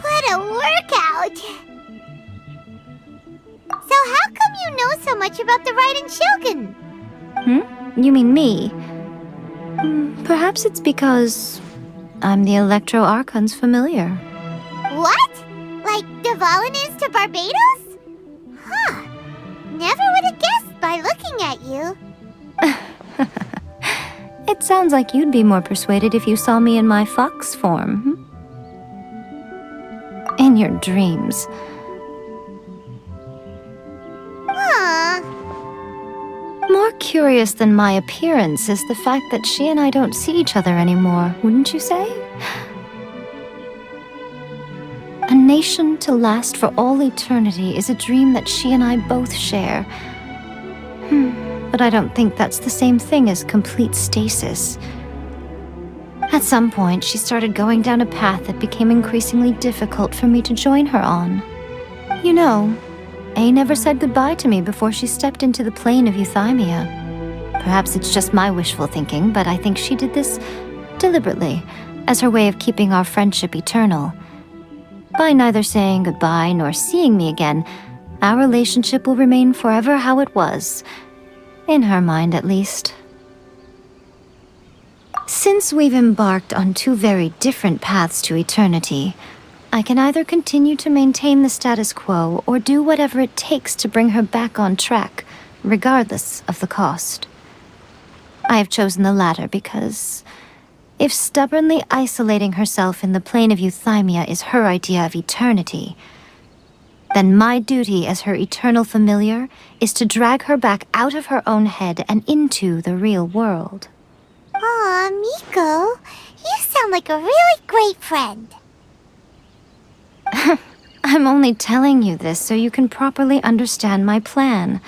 What a workout! So how come you know so much about the Raiden Shogun? You mean me? Perhaps it's because I'm the Electro Archon's familiar. What? Like Dvalin is to Barbados? Huh. Never would have guessed by looking at you. It sounds like you'd be more persuaded if you saw me in my fox form. In your dreams. Aww. More curious than my appearance is the fact that she and I don't see each other anymore, wouldn't you say? A nation to last for all eternity is a dream that she and I both share. But I don't think that's the same thing as complete stasis. At some point, she started going down a path that became increasingly difficult for me to join her on. You know, A never said goodbye to me before she stepped into the plane of Euthymia. Perhaps it's just my wishful thinking, but I think she did this deliberately, as her way of keeping our friendship eternal. By neither saying goodbye nor seeing me again, our relationship will remain forever how it was. In her mind, at least. Since we've embarked on two very different paths to eternity, I can either continue to maintain the status quo or do whatever it takes to bring her back on track, regardless of the cost. I have chosen the latter because if stubbornly isolating herself in the plane of Euthymia is her idea of eternity, then my duty as her eternal familiar is to drag her back out of her own head and into the real world. Aw, Miko, you sound like a really great friend. I'm only telling you this so you can properly understand my plan.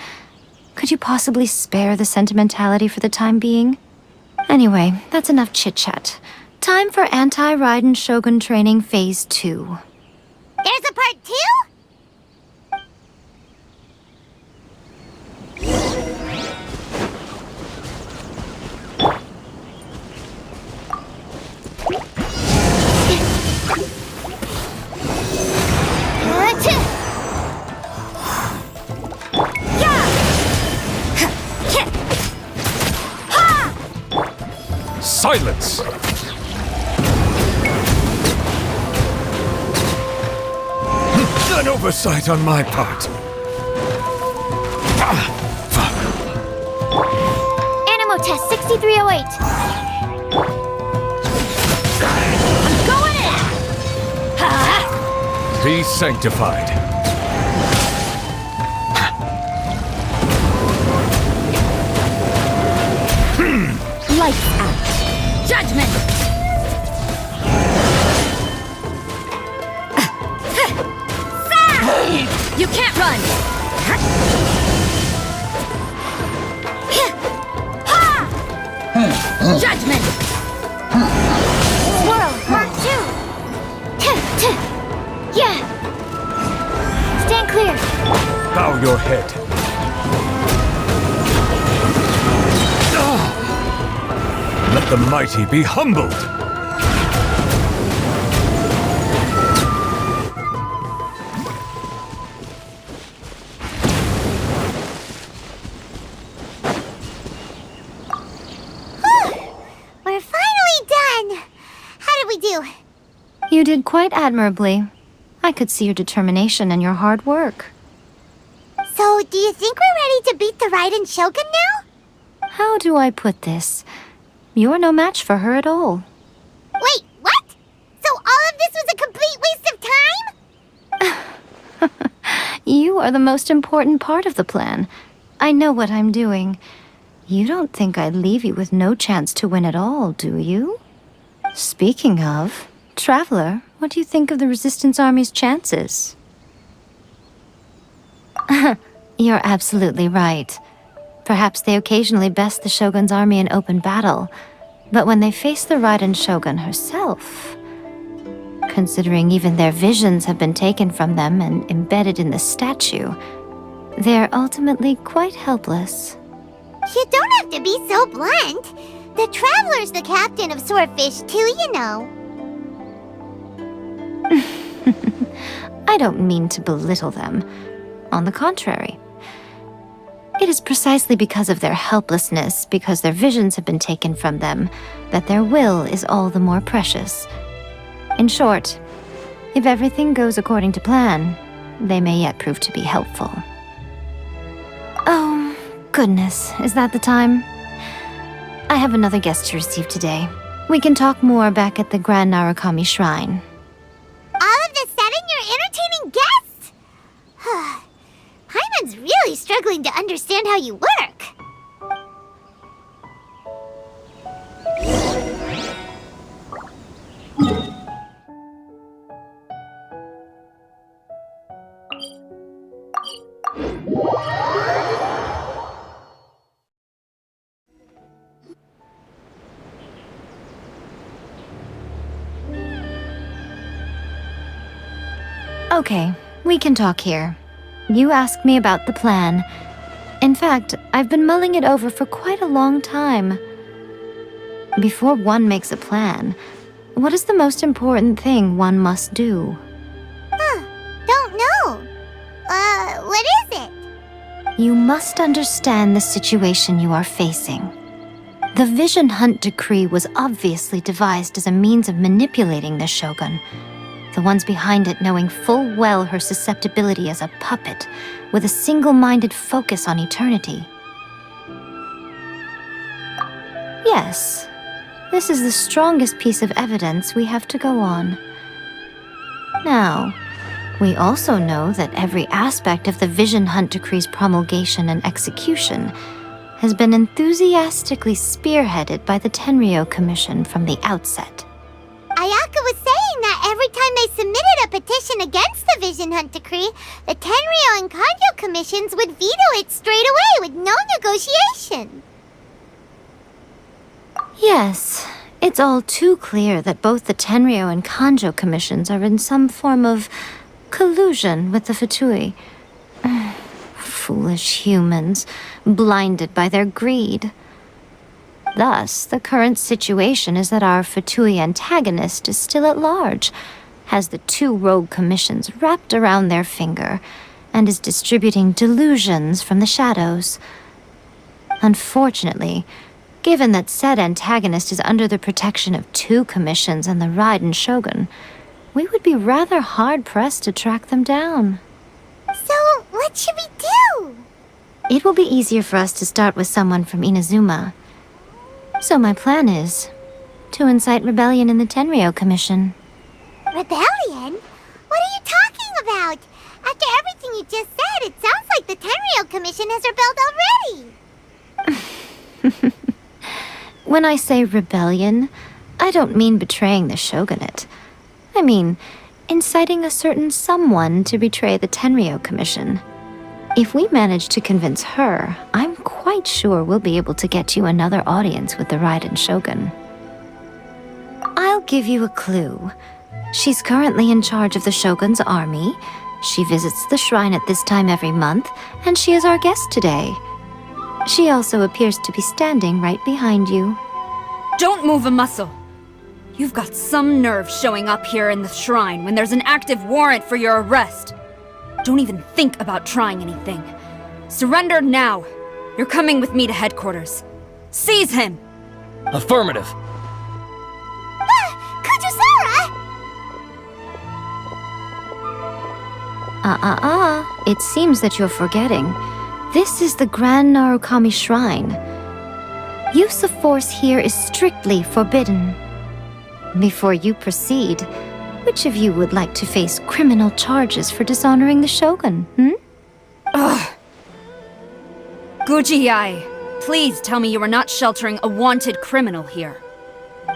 Could you possibly spare the sentimentality for the time being? Anyway, that's enough chit-chat. Time for Anti-Raiden Shogun Training Phase 2. There's a part 2? Silence! An oversight on my part. Animo test 6308. I'm going in! Be sanctified. Lights out. Judgment! You can't run! Judgment! Swirl, Mark 2! Yeah! Stand clear! Bow your head. mighty be humbled! We're finally done! How did we do? You did quite admirably. I could see your determination and your hard work. So, do you think we're ready to beat the Raiden Shogun now? How do I put this? You're no match for her at all. Wait, what? So all of this was a complete waste of time? You are the most important part of the plan. I know what I'm doing. You don't think I'd leave you with no chance to win at all, do you? Speaking of, Traveler, what do you think of the Resistance Army's chances? You're absolutely right. Perhaps they occasionally best the Shogun's army in open battle, but when they face the Raiden Shogun herself, considering even their visions have been taken from them and embedded in the statue, they're ultimately quite helpless. You don't have to be so blunt. The Traveler's the captain of Swordfish too, you know. I don't mean to belittle them. On the contrary. It is precisely because of their helplessness, because their visions have been taken from them, that their will is all the more precious. In short, if everything goes according to plan, they may yet prove to be helpful. Oh, goodness, is that the time? I have another guest to receive today. We can talk more back at the Grand Narukami Shrine. All of the sudden, you're entertaining guests? Paimon's really struggling to understand how you work. Okay, we can talk here. You asked me about the plan. In fact, I've been mulling it over for quite a long time. Before one makes a plan, what is the most important thing one must do? Don't know. What is it? You must understand the situation you are facing. The Vision Hunt Decree was obviously devised as a means of manipulating the Shogun. The ones behind it knowing full well her susceptibility as a puppet, with a single-minded focus on eternity. Yes, this is the strongest piece of evidence we have to go on. Now, we also know that every aspect of the Vision Hunt Decree's promulgation and execution has been enthusiastically spearheaded by the Tenryou Commission from the outset. iQOO was saying that every time they submitted a petition against the Vision Hunt Decree, the Tenryou and Kanjo commissions would veto it straight away with no negotiation. Yes, it's all too clear that both the Tenryou and Kanjo commissions are in some form of collusion with the Fatui. Foolish humans, blinded by their greed. Thus, the current situation is that our Fatui antagonist is still at large, has the two rogue commissions wrapped around their finger, and is distributing delusions from the shadows. Unfortunately, given that said antagonist is under the protection of two commissions and the Raiden Shogun, we would be rather hard-pressed to track them down. So, what should we do? It will be easier for us to start with someone from Inazuma. So my plan is to incite rebellion in the Tenryou Commission. Rebellion? What are you talking about? After everything you just said, it sounds like the Tenryou Commission has rebelled already. When I say rebellion, I don't mean betraying the shogunate. I mean inciting a certain someone to betray the Tenryou Commission. If we manage to convince her, I'm quite sure we'll be able to get you another audience with the Raiden Shogun. I'll give you a clue. She's currently in charge of the Shogun's army. She visits the shrine at this time every month, and she is our guest today. She also appears to be standing right behind you. Don't move a muscle. You've got some nerve showing up here in the shrine when there's an active warrant for your arrest. Don't even think about trying anything. Surrender now. You're coming with me to headquarters. Seize him! Affirmative. Kujusara! It seems that you're forgetting. This is the Grand Narukami Shrine. Use of force here is strictly forbidden. Before you proceed, which of you would like to face criminal charges for dishonoring the Shogun, Ugh! Gujiyai, please tell me you are not sheltering a wanted criminal here.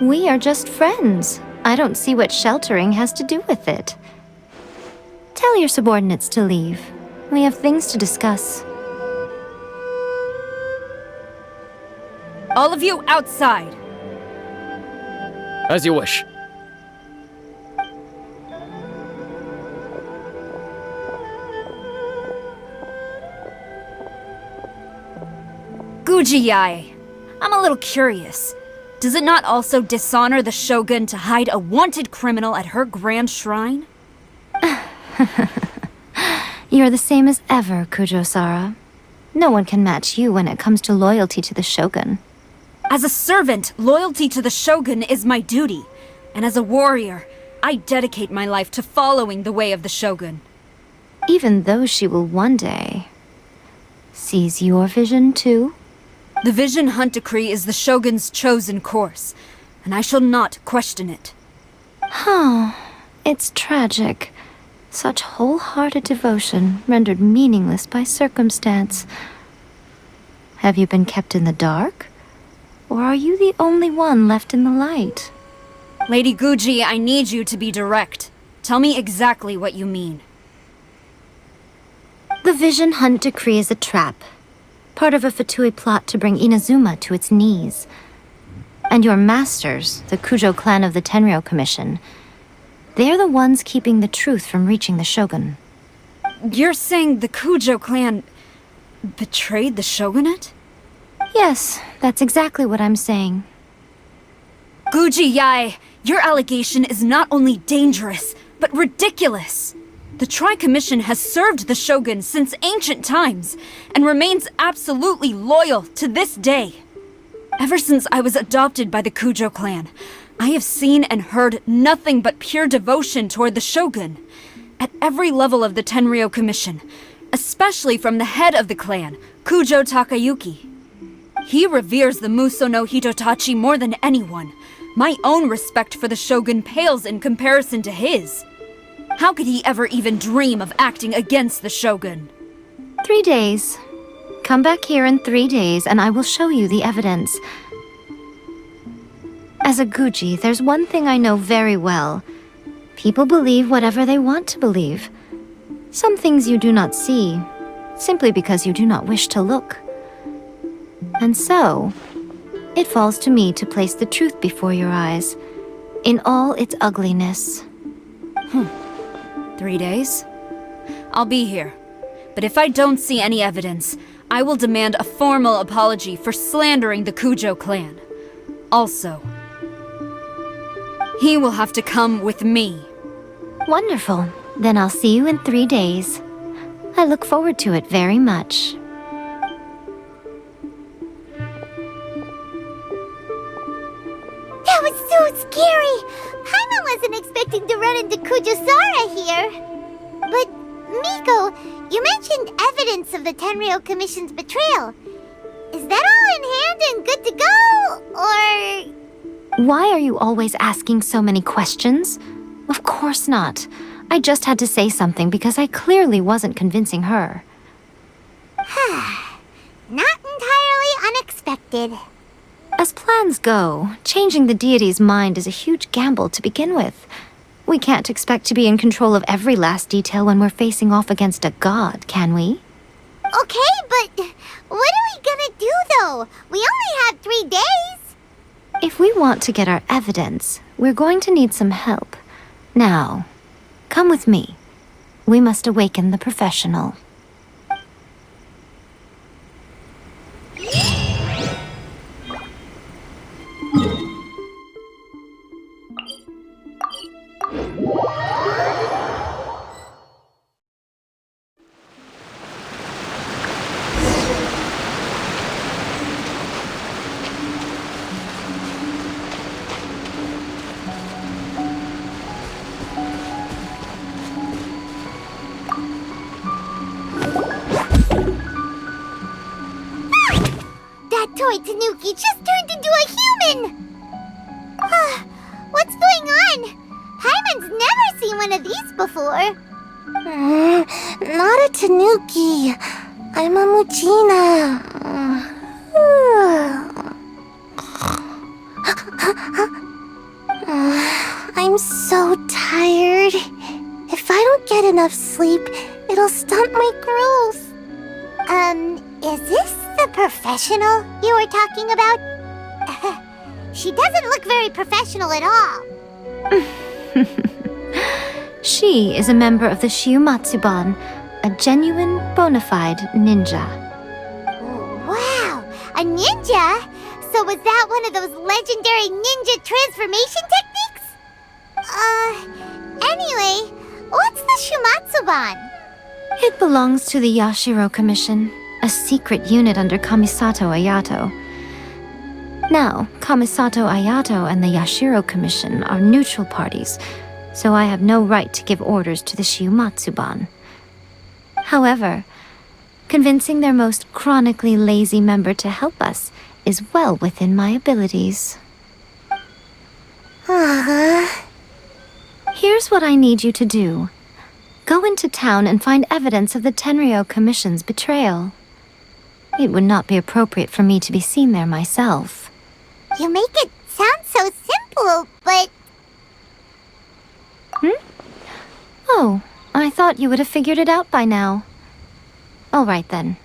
We are just friends. I don't see what sheltering has to do with it. Tell your subordinates to leave. We have things to discuss. All of you outside! As you wish. Gujiyai, I'm a little curious. Does it not also dishonor the Shogun to hide a wanted criminal at her grand shrine? You're the same as ever, Kujo-sara. No one can match you when it comes to loyalty to the Shogun. As a servant, loyalty to the Shogun is my duty. And as a warrior, I dedicate my life to following the way of the Shogun. Even though she will one day seize your vision too? The Vision Hunt Decree is the Shogun's chosen course, and I shall not question it. It's tragic. Such wholehearted devotion rendered meaningless by circumstance. Have you been kept in the dark? Or are you the only one left in the light? Lady Guji, I need you to be direct. Tell me exactly what you mean. The Vision Hunt Decree is a trap. Part of a Fatui plot to bring Inazuma to its knees. And your masters, the Kujo clan of the Tenryou Commission, they're the ones keeping the truth from reaching the Shogun. You're saying the Kujo clan betrayed the Shogunate? Yes, that's exactly what I'm saying. Guji-yae, your allegation is not only dangerous, but ridiculous. The Tri-Commission has served the Shogun since ancient times, and remains absolutely loyal to this day. Ever since I was adopted by the Kujo clan, I have seen and heard nothing but pure devotion toward the Shogun. At every level of the Tenryou Commission, especially from the head of the clan, Kujo Takayuki. He reveres the Muso no Hitotachi more than anyone. My own respect for the Shogun pales in comparison to his. How could he ever even dream of acting against the Shogun? 3 days. Come back here in 3 days and I will show you the evidence. As a Guji, there's one thing I know very well. People believe whatever they want to believe. Some things you do not see, simply because you do not wish to look. And so, it falls to me to place the truth before your eyes, in all its ugliness. 3 days? I'll be here. But if I don't see any evidence, I will demand a formal apology for slandering the Kujo clan. Also, he will have to come with me. Wonderful. Then I'll see you in 3 days. I look forward to it very much. That was so scary! Paimon wasn't expecting to run into Kujusara here. But, Miko, you mentioned evidence of the Tenryou Commission's betrayal. Is that all in hand and good to go, or...? Why are you always asking so many questions? Of course not. I just had to say something because I clearly wasn't convincing her. Not entirely unexpected. As plans go, changing the deity's mind is a huge gamble to begin with. We can't expect to be in control of every last detail when we're facing off against a god, can we? Okay, but what are we gonna do, though? We only have 3 days. If we want to get our evidence, we're going to need some help. Now, come with me. We must awaken the professional. That toy Tanuki just turned into a human! What's going on? Paimon's never seen one of these before. Not a Tanuki. I'm a Muchina. I'm so tired. If I don't get enough sleep, it'll stunt my growth. Is this the professional you were talking about? She doesn't look very professional at all. She is a member of the Shiumatsuban, a genuine, bona fide ninja. Wow, a ninja? So was that one of those legendary ninja transformation techniques? Anyway, what's the Shiumatsuban? It belongs to the Yashiro Commission, a secret unit under Kamisato Ayato. Now, Kamisato Ayato and the Yashiro Commission are neutral parties, so I have no right to give orders to the Shiumatsuban. However, convincing their most chronically lazy member to help us is well within my abilities. Here's what I need you to do. Go into town and find evidence of the Tenryou Commission's betrayal. It would not be appropriate for me to be seen there myself. You make it sound so simple, but... Oh, I thought you would have figured it out by now. All right then.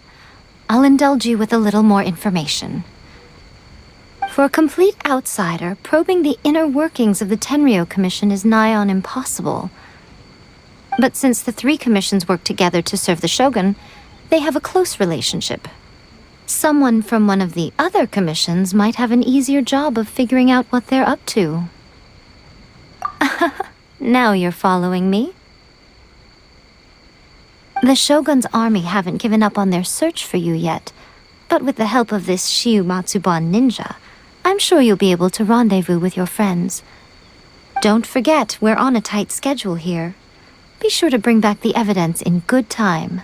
I'll indulge you with a little more information. For a complete outsider, probing the inner workings of the Tenryou Commission is nigh on impossible. But since the three commissions work together to serve the Shogun, they have a close relationship. Someone from one of the other commissions might have an easier job of figuring out what they're up to. Now you're following me. The Shogun's army haven't given up on their search for you yet, but with the help of this Shiumatsuban ninja, I'm sure you'll be able to rendezvous with your friends. Don't forget, we're on a tight schedule here. Be sure to bring back the evidence in good time.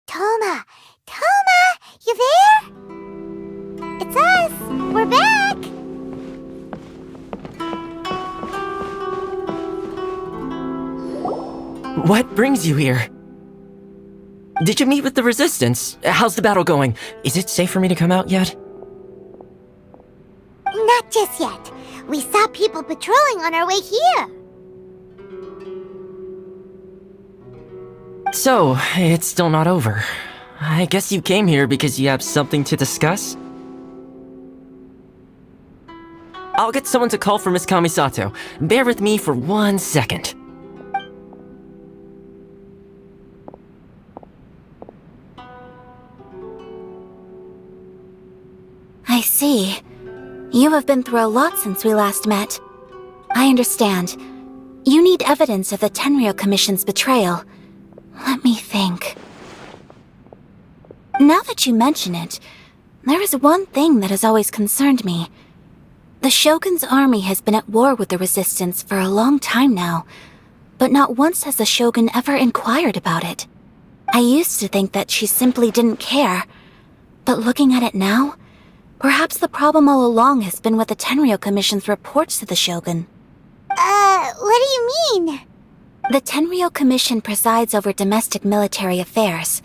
Toma, you there? It's us. We're back. What brings you here? Did you meet with the Resistance? How's the battle going? Is it safe for me to come out yet? Not just yet. We saw people patrolling on our way here. So, it's still not over. I guess you came here because you have something to discuss? I'll get someone to call for Miss Kamisato. Bear with me for 1 second. I see. You have been through a lot since we last met. I understand. You need evidence of the Tenryou Commission's betrayal. Let me think. Now that you mention it, there is one thing that has always concerned me. The Shogun's army has been at war with the Resistance for a long time now, but not once has the Shogun ever inquired about it. I used to think that she simply didn't care, but looking at it now, perhaps the problem all along has been with the Tenryou Commission's reports to the Shogun. What do you mean? The Tenryou Commission presides over domestic military affairs.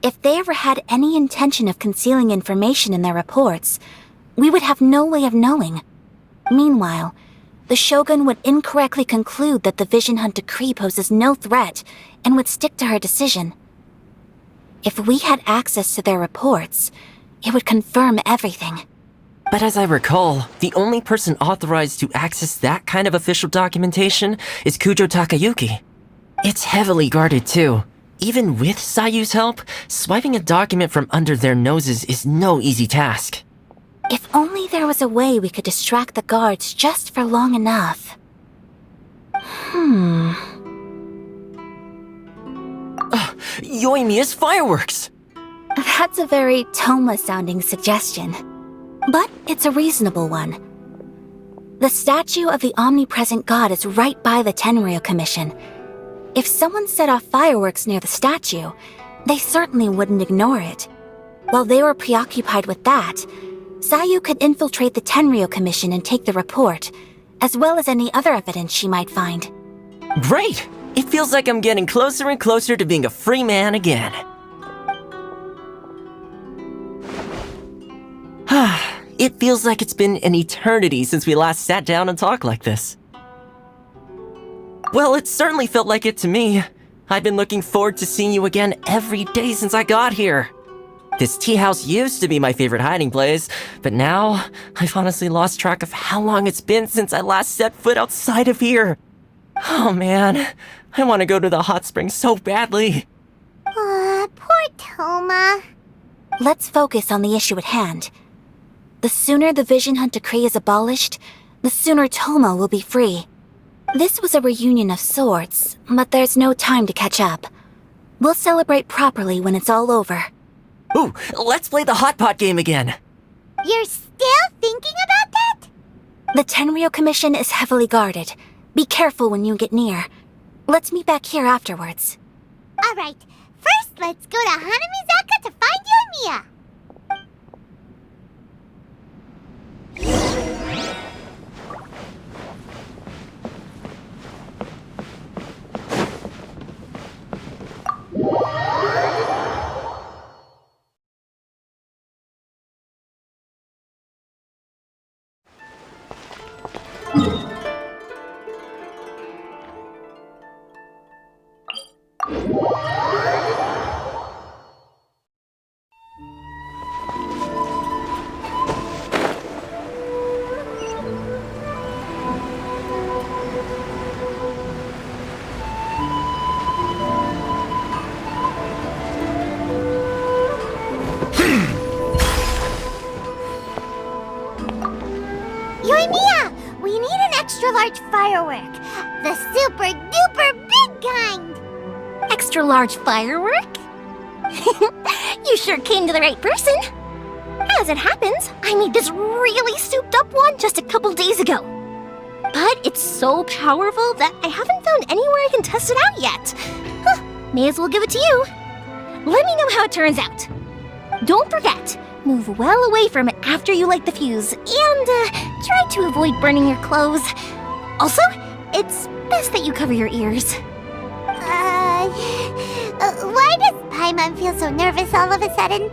If they ever had any intention of concealing information in their reports, we would have no way of knowing. Meanwhile, the Shogun would incorrectly conclude that the Vision Hunt decree poses no threat and would stick to her decision. If we had access to their reports, it would confirm everything. But as I recall, the only person authorized to access that kind of official documentation is Kujo Takayuki. It's heavily guarded too. Even with Sayu's help, swiping a document from under their noses is no easy task. If only there was a way we could distract the guards just for long enough. Yoimiya's fireworks! That's a very Toma-sounding suggestion. But it's a reasonable one. The statue of the omnipresent god is right by the Tenryou Commission. If someone set off fireworks near the statue, they certainly wouldn't ignore it. While they were preoccupied with that, Sayu could infiltrate the Tenryou Commission and take the report, as well as any other evidence she might find. Great! It feels like I'm getting closer and closer to being a free man again. It feels like it's been an eternity since we last sat down and talked like this. Well, it certainly felt like it to me. I've been looking forward to seeing you again every day since I got here. This tea house used to be my favorite hiding place, but now I've honestly lost track of how long it's been since I last set foot outside of here. Oh man, I want to go to the hot springs so badly. Poor Toma. Let's focus on the issue at hand. The sooner the Vision Hunt decree is abolished, the sooner Toma will be free. This was a reunion of sorts, but there's no time to catch up. We'll celebrate properly when it's all over. Ooh, let's play the hot pot game again. You're still thinking about that? The Tenryou Commission is heavily guarded. Be careful when you get near. Let's meet back here afterwards. Alright, first let's go to Hanamizaka to find Yoimiya. Yoimiya, we need an extra-large firework. The super-duper big kind. Extra-large firework? You sure came to the right person. As it happens, I made this really souped-up one just a couple days ago. But it's so powerful that I haven't found anywhere I can test it out yet. Huh, may as well give it to you. Let me know how it turns out. Don't forget, move well away from it after you light the fuse, and try to avoid burning your clothes. Also, it's best that you cover your ears. Why does Paimon feel so nervous all of a sudden?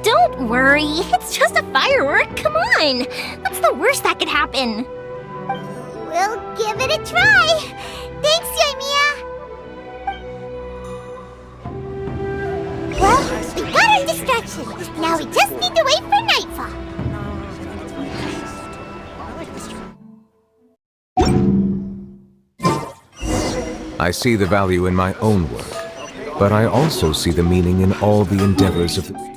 Don't worry, it's just a firework, come on! What's the worst that could happen? We'll give it a try! Thanks, Yoimiya! Well, we got our distraction. Now we just need to wait for nightfall. I see the value in my own work, but I also see the meaning in all the endeavors of the...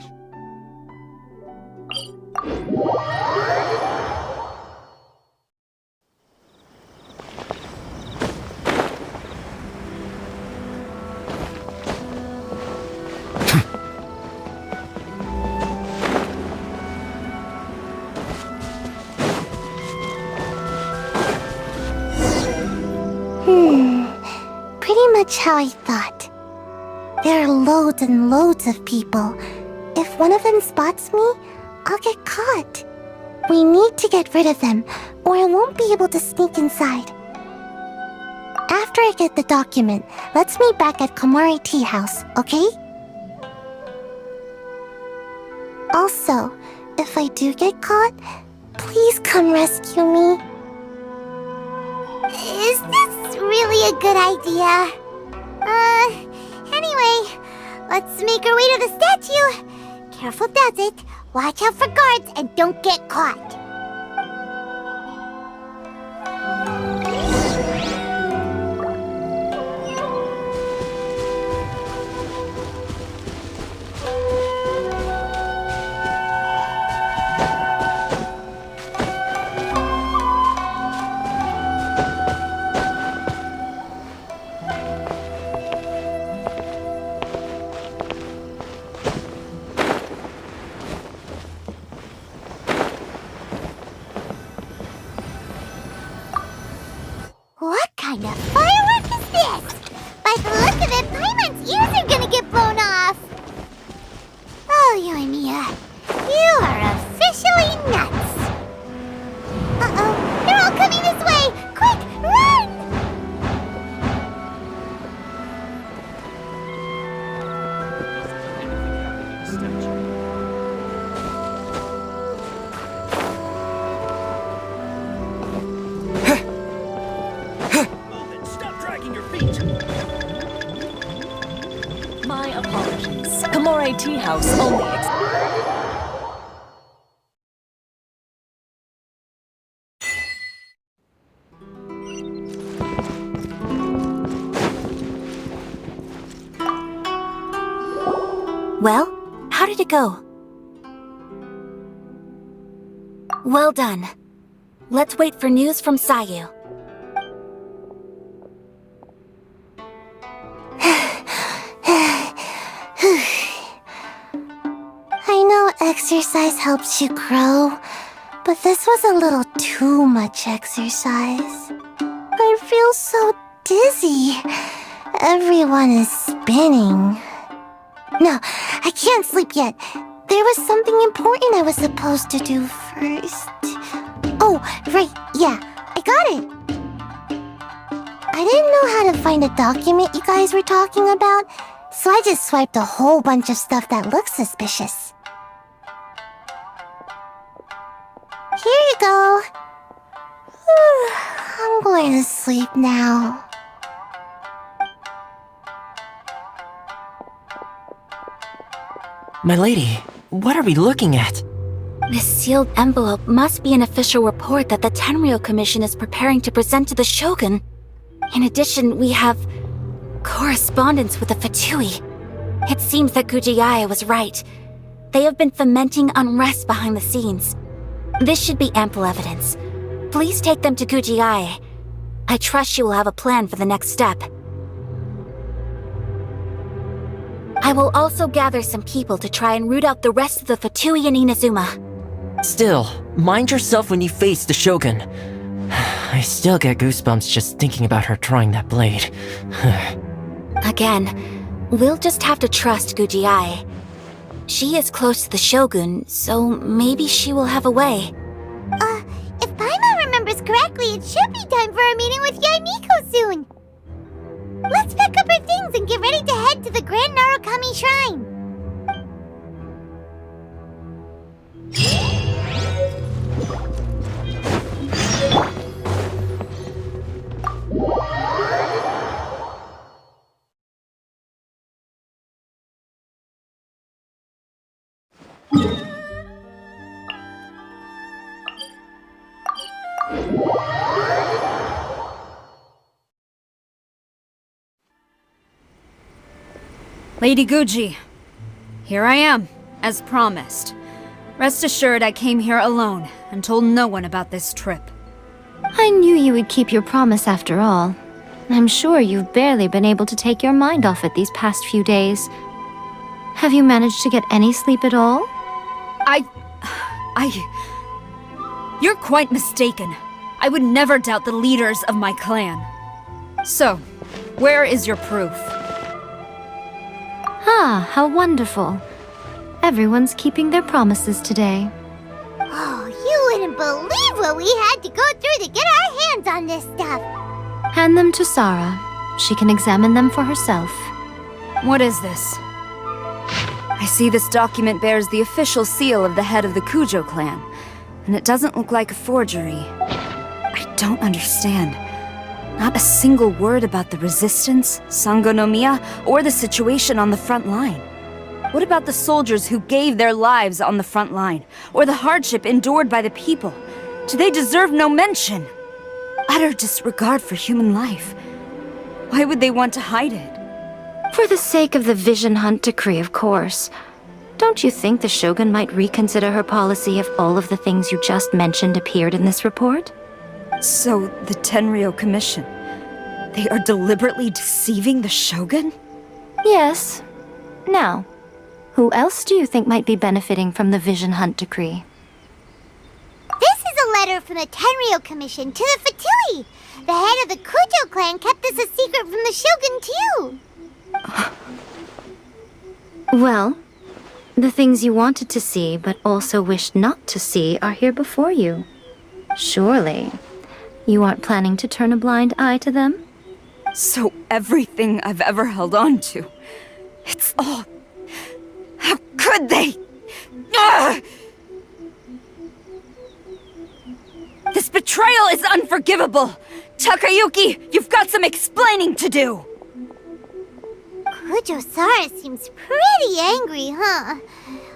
Pretty much how I thought. There are loads and loads of people. If one of them spots me, I'll get caught. We need to get rid of them, or I won't be able to sneak inside. After I get the document, let's meet back at Komari Tea House, okay? Also, if I do get caught, please come rescue me. Is this really a good idea? Anyway, let's make our way to the statue. Careful does it. Watch out for guards and don't get caught. What kind of firework is this? By the look of it, Paimon's ears are gonna get blown off. Oh, Yoimiya, you are officially nuts. Uh-oh, they're all coming this way! Quick, run! Stop dragging your feet! My apologies. Kamore Tea House only Well, how did it go? Well done. Let's wait for news from Sayu. I know exercise helps you grow, but this was a little too much exercise. I feel so dizzy. Everyone is spinning. No, I can't sleep yet. There was something important I was supposed to do first. Oh, right, yeah, I got it. I didn't know how to find a document you guys were talking about, so I just swiped a whole bunch of stuff that looks suspicious. Here you go. I'm going to sleep now. My lady, what are we looking at? This sealed envelope must be an official report that the Tenryou Commission is preparing to present to the Shogun. In addition, we have correspondence with the Fatui. It seems that Gujiae was right. They have been fomenting unrest behind the scenes. This should be ample evidence. Please take them to Gujiae. I trust she will have a plan for the next step. I will also gather some people to try and root out the rest of the Fatui in Inazuma. Still, mind yourself when you face the Shogun. I still get goosebumps just thinking about her drawing that blade. Again, we'll just have to trust Gujiae. She is close to the Shogun, so maybe she will have a way. If Paimon remembers correctly, it should be time for a meeting with Yaimiko soon. Let's pack up our things and get ready to head to the Grand Narukami Shrine. Lady Guji, here I am, as promised. Rest assured I came here alone and told no one about this trip. I knew you would keep your promise after all. I'm sure you've barely been able to take your mind off it these past few days. Have you managed to get any sleep at all? You're quite mistaken. I would never doubt the leaders of my clan. So, where is your proof? Ah, how wonderful. Everyone's keeping their promises today. Oh, you wouldn't believe what we had to go through to get our hands on this stuff. Hand them to Sarah. She can examine them for herself. What is this? I see this document bears the official seal of the head of the Kujo clan, and it doesn't look like a forgery. I don't understand. Not a single word about the resistance, Sangonomiya, or the situation on the front line. What about the soldiers who gave their lives on the front line, or the hardship endured by the people? Do they deserve no mention? Utter disregard for human life. Why would they want to hide it? For the sake of the Vision Hunt decree, of course. Don't you think the Shogun might reconsider her policy if all of the things you just mentioned appeared in this report? So, the Tenryou Commission, they are deliberately deceiving the Shogun? Yes. Now, who else do you think might be benefiting from the Vision Hunt decree? This is a letter from the Tenryou Commission to the Fatui. The head of the Kujo clan kept this a secret from the Shogun, too. Well, the things you wanted to see but also wished not to see are here before you. Surely, you aren't planning to turn a blind eye to them? So everything I've ever held on to, it's all... How could they? Ugh! This betrayal is unforgivable! Takayuki, you've got some explaining to do! Kujo-Sara seems pretty angry, huh?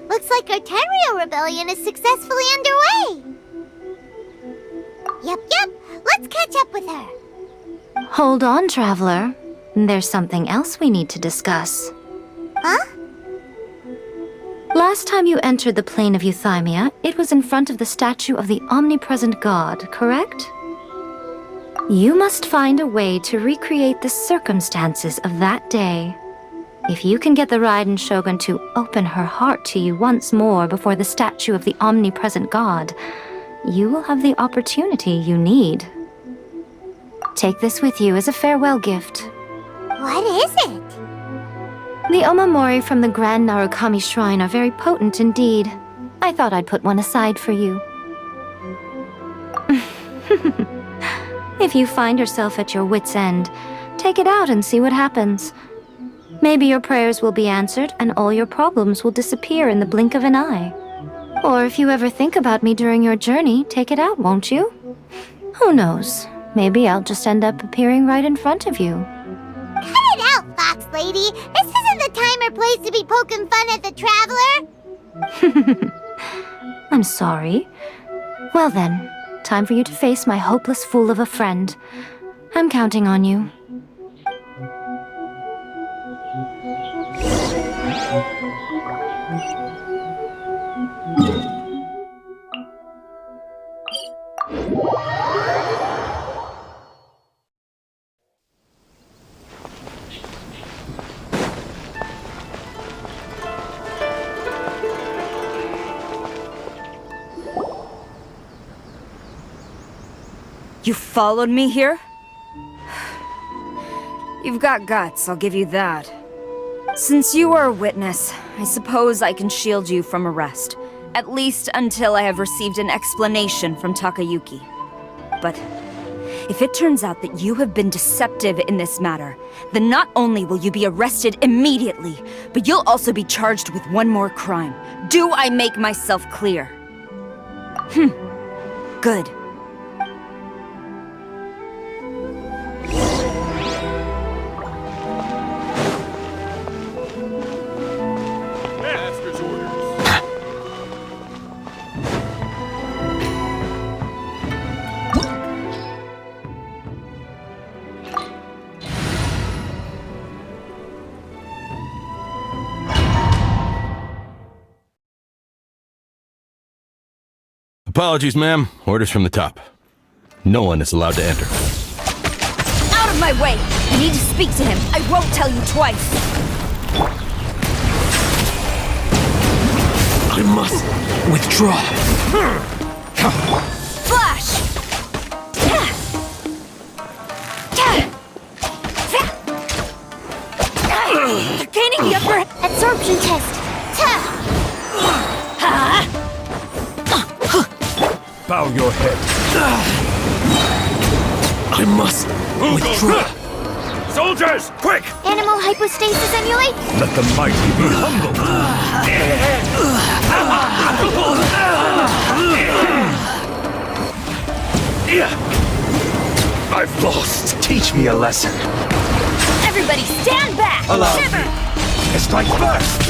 Looks like our Tenryou rebellion is successfully underway. Yep. Let's catch up with her. Hold on, Traveler. There's something else we need to discuss. Huh? Last time you entered the plane of Euthymia, it was in front of the statue of the omnipresent god, correct? You must find a way to recreate the circumstances of that day. If you can get the Raiden Shogun to open her heart to you once more before the statue of the omnipresent god, you will have the opportunity you need. Take this with you as a farewell gift. What is it? The omamori from the Grand Narukami Shrine are very potent indeed. I thought I'd put one aside for you. If you find yourself at your wit's end, take it out and see what happens. Maybe your prayers will be answered and all your problems will disappear in the blink of an eye. Or if you ever think about me during your journey, take it out, won't you? Who knows? Maybe I'll just end up appearing right in front of you. Cut it out, Fox Lady! This isn't the time or place to be poking fun at the Traveler! I'm sorry. Well then, time for you to face my hopeless fool of a friend. I'm counting on you. You followed me here? You've got guts, I'll give you that. Since you are a witness, I suppose I can shield you from arrest. At least until I have received an explanation from Takayuki. But if it turns out that you have been deceptive in this matter, then not only will you be arrested immediately, but you'll also be charged with one more crime. Do I make myself clear? Good. Apologies, ma'am. Orders from the top. No one is allowed to enter. Out of my way! I need to speak to him. I won't tell you twice. I must withdraw. Flash! They're gaining the upper... Absorption test! Bow your head. I must withdraw. Soldiers, quick! Animal hypostasis emulate? Let the mighty be humbled. I've lost. Teach me a lesson. Everybody stand back! Allow Shiver! me. Strike first.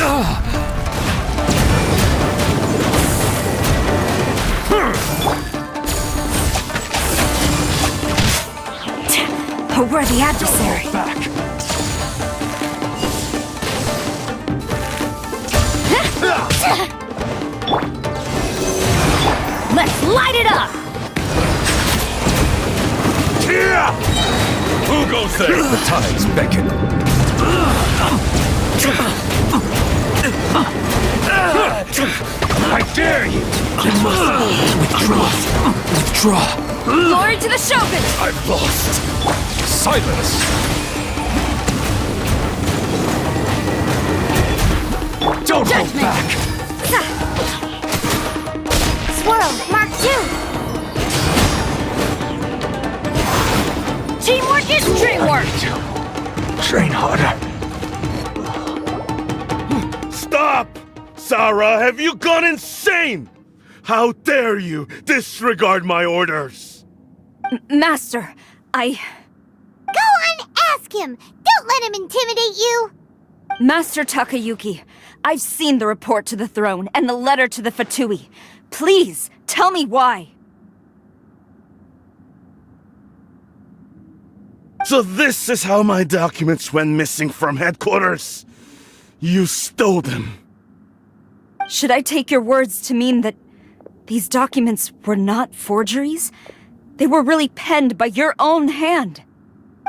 A worthy adversary. Back. Let's light it up! Here! Who goes there? The tides beckon. I dare you! You must withdraw. Glory to the Shogun! I've lost. Silence! Don't hold back! Swirl, Mark 2! Teamwork is dreamwork! Train harder. Stop! Sarah, have you gone insane? How dare you disregard my orders? Master, Go on, ask him! Don't let him intimidate you! Master Takayuki, I've seen the report to the throne and the letter to the Fatui. Please, tell me why. So this is how my documents went missing from headquarters? You stole them. Should I take your words to mean that these documents were not forgeries? They were really penned by your own hand.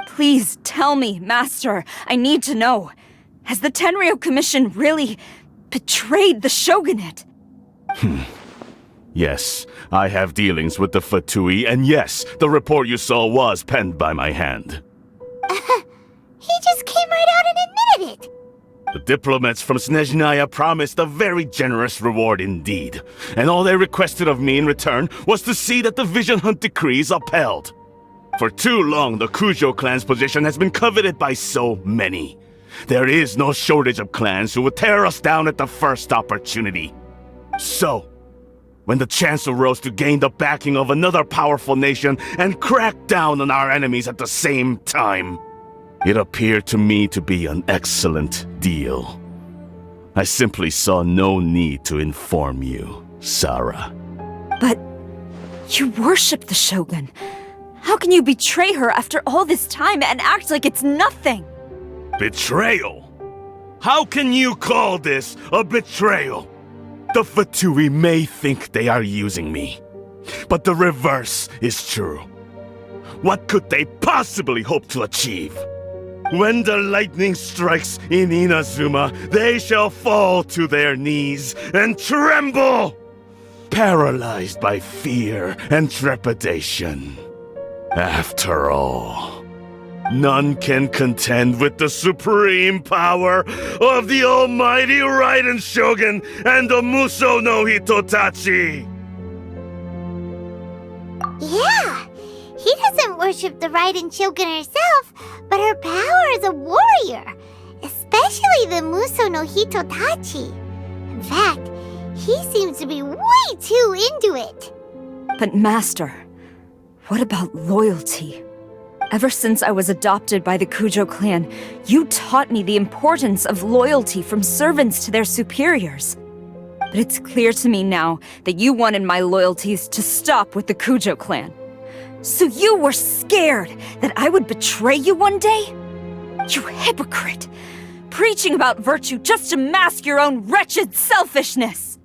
Please tell me, Master. I need to know. Has the Tenryo Commission really betrayed the Shogunate? Yes, I have dealings with the Fatui, and yes, the report you saw was penned by my hand. He just came right out and admitted it! The diplomats from Snezhnaya promised a very generous reward indeed, and all they requested of me in return was to see that the Vision Hunt decree is upheld. For too long, the Kujo clan's position has been coveted by so many. There is no shortage of clans who would tear us down at the first opportunity. So, when the chance arose to gain the backing of another powerful nation and crack down on our enemies at the same time, it appeared to me to be an excellent deal. I simply saw no need to inform you, Sarah. But you worship the Shogun. How can you betray her after all this time and act like it's nothing? Betrayal? How can you call this a betrayal? The Fatui may think they are using me, but the reverse is true. What could they possibly hope to achieve? When the lightning strikes in Inazuma, they shall fall to their knees and tremble, paralyzed by fear and trepidation. After all, none can contend with the supreme power of the almighty Raiden Shogun and the Muso no Hitotachi! Yeah, he doesn't worship the Raiden Shogun herself, but her power as a warrior, especially the Muso no Hitotachi. In fact, he seems to be way too into it. But Master, what about loyalty? Ever since I was adopted by the Kujo clan, you taught me the importance of loyalty from servants to their superiors. But it's clear to me now that you wanted my loyalties to stop with the Kujo clan. So you were scared that I would betray you one day? You hypocrite! Preaching about virtue just to mask your own wretched selfishness!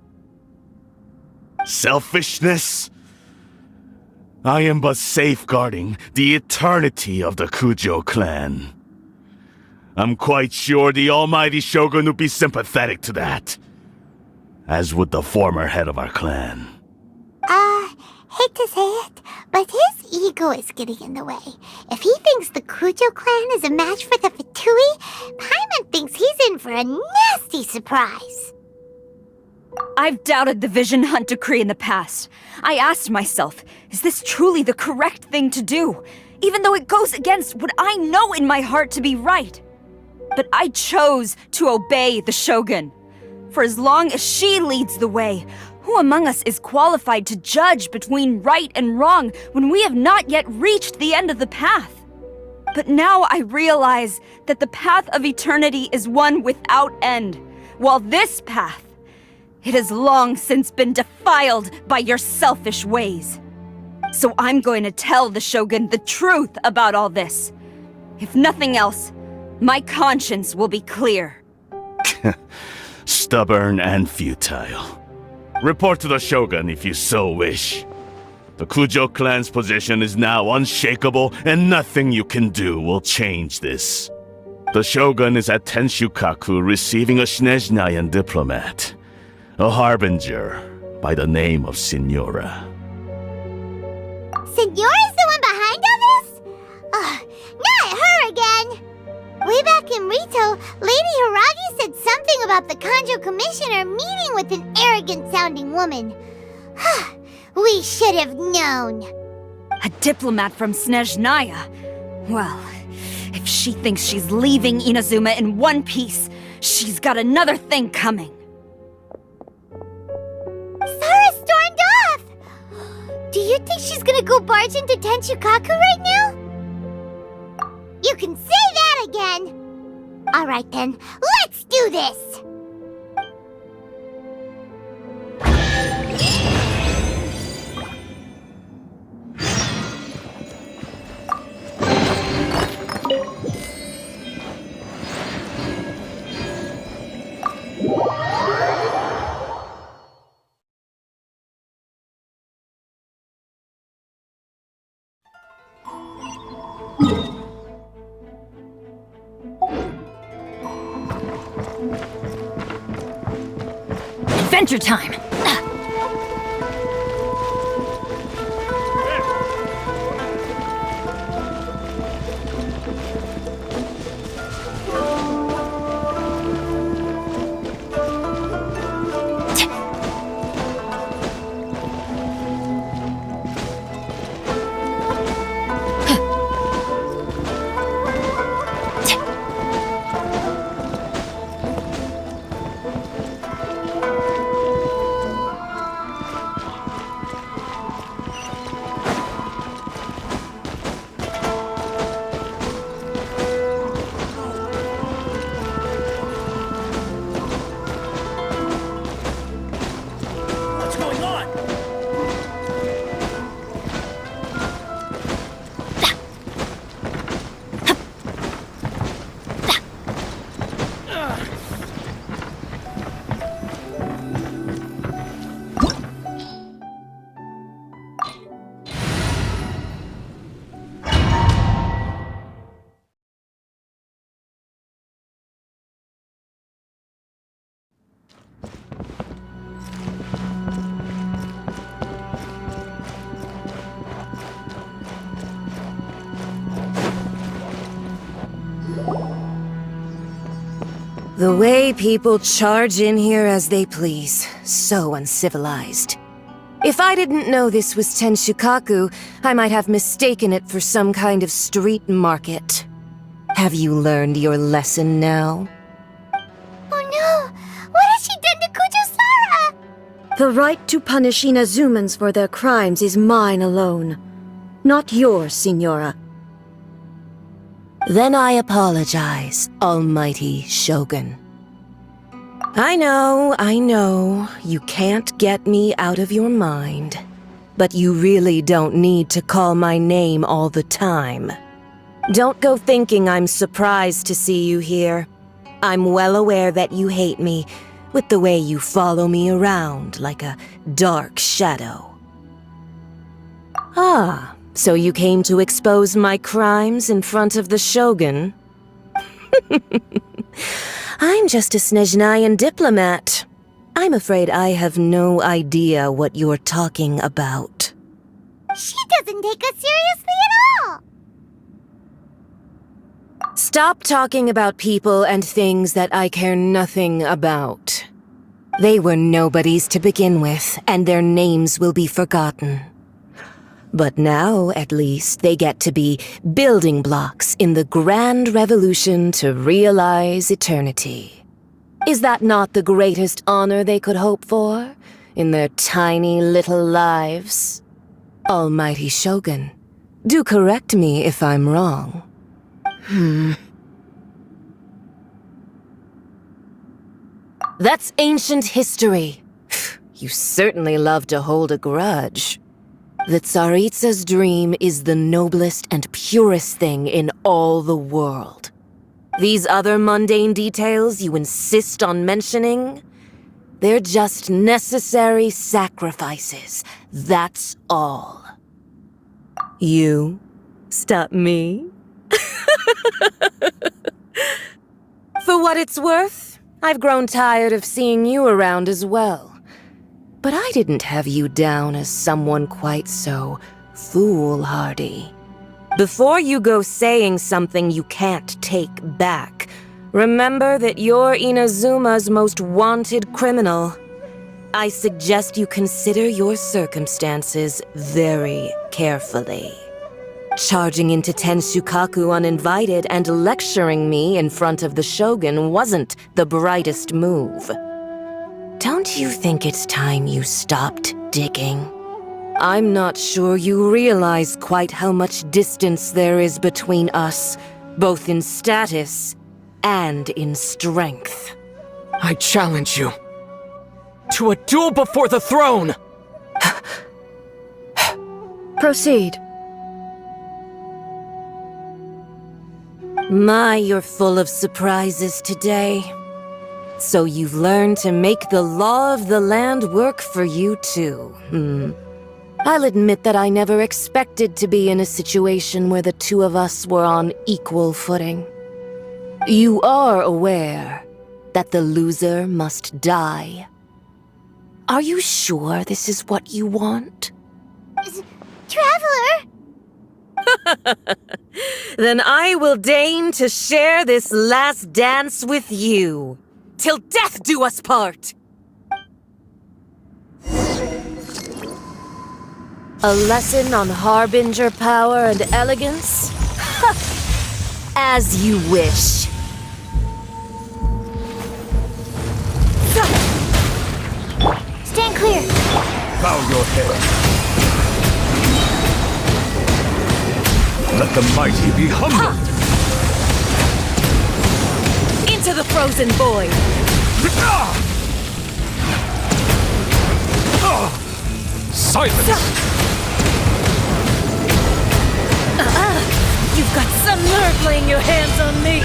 Selfishness? I am but safeguarding the eternity of the Kujo clan. I'm quite sure the almighty Shogun would be sympathetic to that. As would the former head of our clan. Hate to say it, but his ego is getting in the way. If he thinks the Kujo clan is a match for the Fatui, Paimon thinks he's in for a nasty surprise. I've doubted the Vision Hunt decree in the past. I asked myself, is this truly the correct thing to do? Even though it goes against what I know in my heart to be right. But I chose to obey the Shogun. For as long as she leads the way, Who among us is qualified to judge between right and wrong when we have not yet reached the end of the path? But now I realize that the path of eternity is one without end, while this path, it has long since been defiled by your selfish ways. So I'm going to tell the Shogun the truth about all this. If nothing else, my conscience will be clear. Stubborn and futile. Report to the Shogun if you so wish. The Kujo clan's position is now unshakable, and nothing you can do will change this. The Shogun is at Tenshukaku receiving a Snezhnayan diplomat, a harbinger by the name of Signora. Signora's the one behind all this? Not her again! Way back in Rito, Lady Hiragi said something about the Kanjo Commissioner meeting with an arrogant-sounding woman. We should have known. A diplomat from Snezhnaya? Well, if she thinks she's leaving Inazuma in one piece, she's got another thing coming. Sara stormed off! Do you think she's gonna go barge into Tenshukaku right now? You can say that again! Alright then, let's do this! Adventure time! The way people charge in here as they please. So uncivilized. If I didn't know this was Tenshukaku, I might have mistaken it for some kind of street market. Have you learned your lesson now? Oh no! What has she done to Kujo-Sara? The right to punish Inazumans for their crimes is mine alone. Not yours, Signora. Then I apologize, Almighty Shogun. I know, you can't get me out of your mind. But you really don't need to call my name all the time. Don't go thinking I'm surprised to see you here. I'm well aware that you hate me, with the way you follow me around like a dark shadow. Ah, so you came to expose my crimes in front of the Shogun? I'm just a Snezhnayan diplomat. I'm afraid I have no idea what you're talking about. She doesn't take us seriously at all! Stop talking about people and things that I care nothing about. They were nobodies to begin with, and their names will be forgotten. But now, at least, they get to be building blocks in the grand revolution to realize eternity. Is that not the greatest honor they could hope for? in their tiny little lives. Almighty Shogun, do correct me if I'm wrong. That's ancient history. You certainly love to hold a grudge. The Tsaritsa's dream is the noblest and purest thing in all the world. These other mundane details you insist on mentioning, they're just necessary sacrifices. That's all. You stop me? For what it's worth, I've grown tired of seeing you around as well. But I didn't have you down as someone quite so foolhardy. Before you go saying something you can't take back, remember that you're Inazuma's most wanted criminal. I suggest you consider your circumstances very carefully. Charging into Tenshukaku uninvited and lecturing me in front of the Shogun wasn't the brightest move. Don't you think it's time you stopped digging? I'm not sure you realize quite how much distance there is between us, both in status and in strength. I challenge you to a duel before the throne! Proceed. My, you're full of surprises today. So you've learned to make the law of the land work for you too, I'll admit that I never expected to be in a situation where the two of us were on equal footing. You are aware that the loser must die. Are you sure this is what you want? Traveler! Then I will deign to share this last dance with you. Till death do us part! A lesson on harbinger power and elegance? As you wish. Stand clear! Bow your head. Let the mighty be humbled! Into the frozen void! Silence! You've got some nerve laying your hands on me!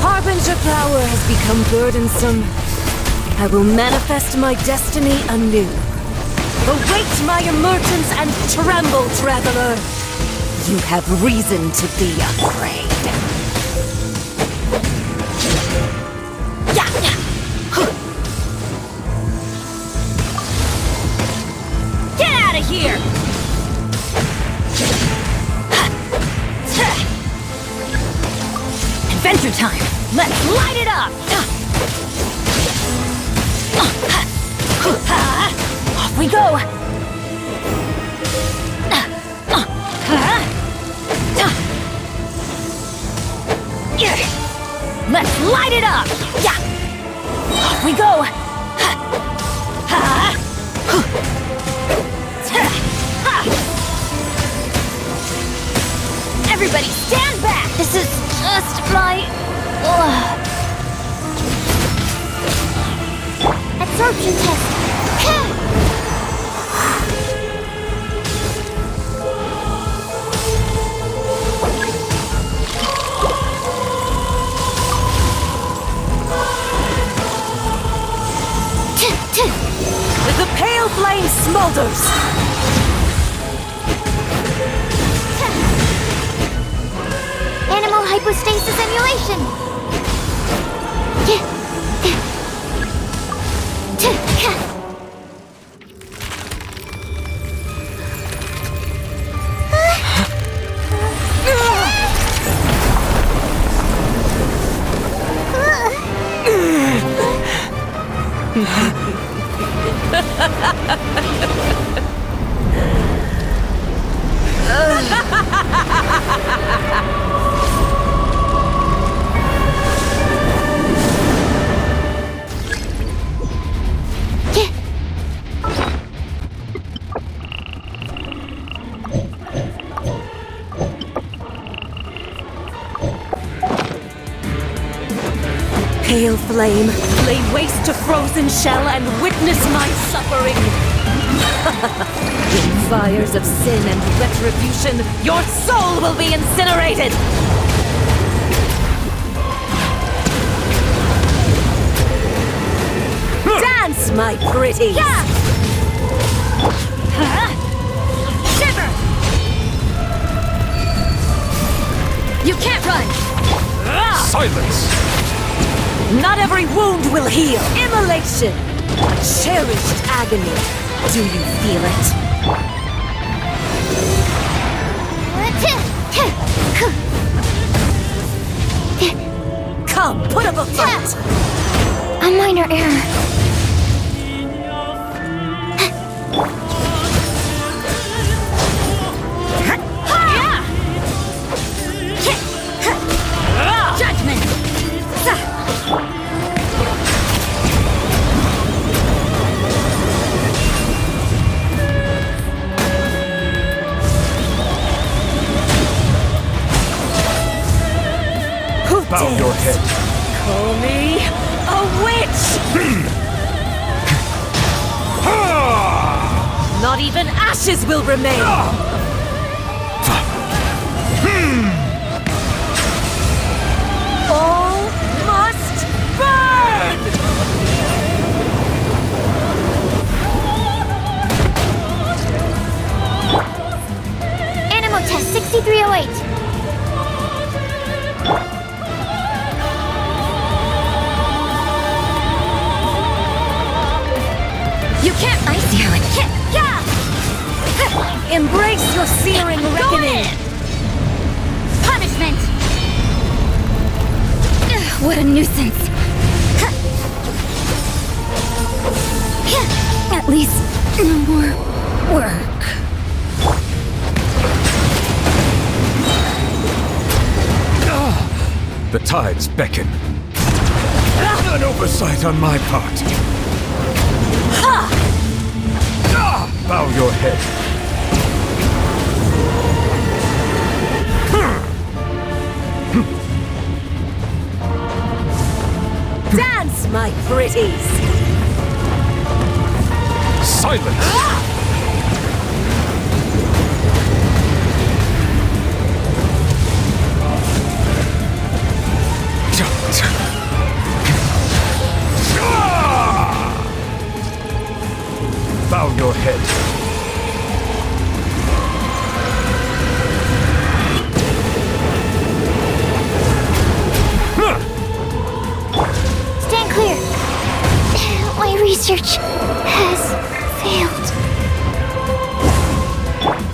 Harbinger power has become burdensome. I will manifest my destiny anew. Await my emergence and tremble, traveler! You have reason to be afraid. Get out of here! Adventure time! Let's light it up! Off we go! Let's light it up! Off we go! Everybody stand back! This is just my... Absorption test! The pale flame smolders! Animal hypostasis emulation! pale flame, lay waste to frozen shell and witness my suffering. In fires of sin and retribution, your soul will be incinerated! Dance, my pretties! Yeah! Shiver! You can't run! Silence! Not every wound will heal. Immolation! A cherished agony. Do you feel it? Come, put up a fight! A minor error. Judgment! Who Bow dares your head. call me a witch? Not even ashes will remain. All must burn! Animal test 6308. You can't ice you! Yeah! Embrace your searing reckoning! Punishment! Ugh, what a nuisance! At least, no more work. The tides beckon. An oversight on my part. Bow your head. Dance, my pretties! Silence! Bow your head. Stand clear. My research has failed.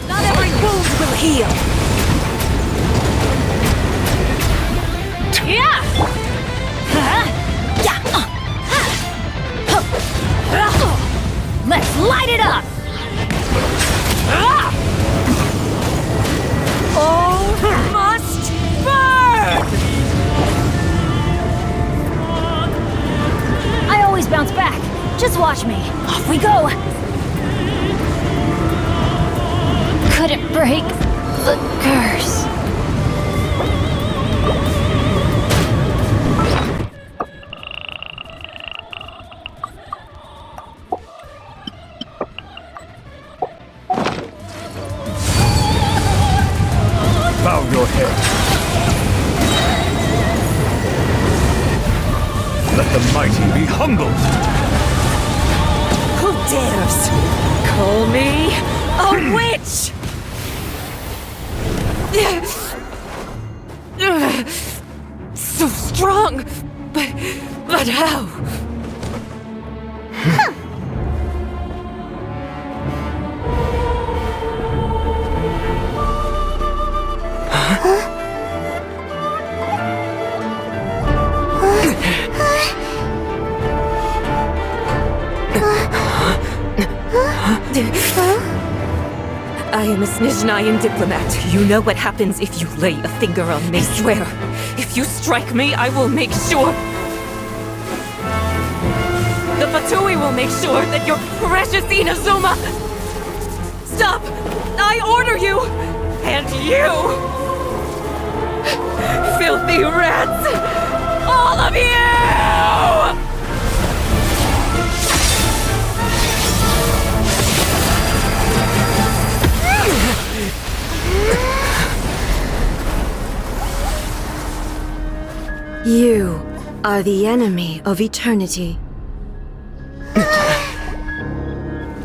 Not every wound will heal. Yeah! Let's light it up! All must burn! I always bounce back. Just watch me. Off we go! Couldn't break the curse. Bow your head. Let the mighty be humbled. Who dares call me a witch? So strong, but how? I am a Snezhnayan diplomat. You know what happens if you lay a finger on me. Swear, if you strike me, I will make sure... The Fatui will make sure that your precious Inazuma... Stop! I order you! And you! Filthy rats! All of you! You are the enemy of eternity.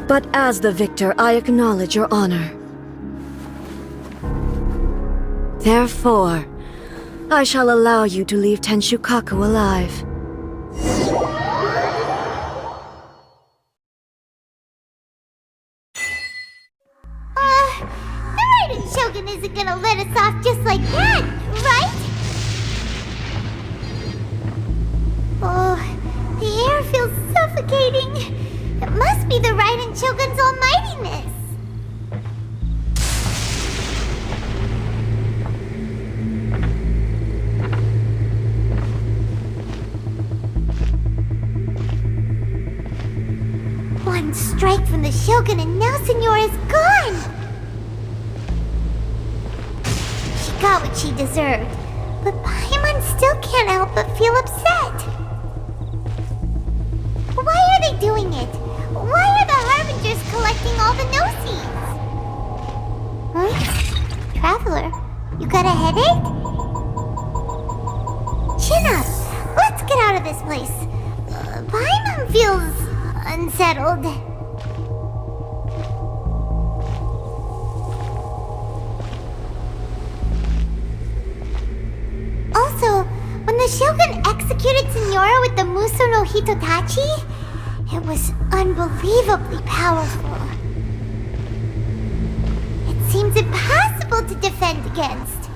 But as the victor, I acknowledge your honor. Therefore, I shall allow you to leave Tenshukaku alive. The Raiden Shogun isn't gonna let us off just like that, right? Oh, the air feels suffocating. It must be the Raiden Shogun's almightiness. One strike from the Shogun and now Senora is gone! She got what she deserved, but Paimon still can't help but feel upset. Why are they doing it? Why are the Harbingers collecting all the no-seeds? Huh? Traveler, you got a headache? Chin up! Let's get out of this place. Paimon feels unsettled. Also, when the Shogun executed Senora with the Muso no Hitotachi, it was unbelievably powerful. It seems impossible to defend against.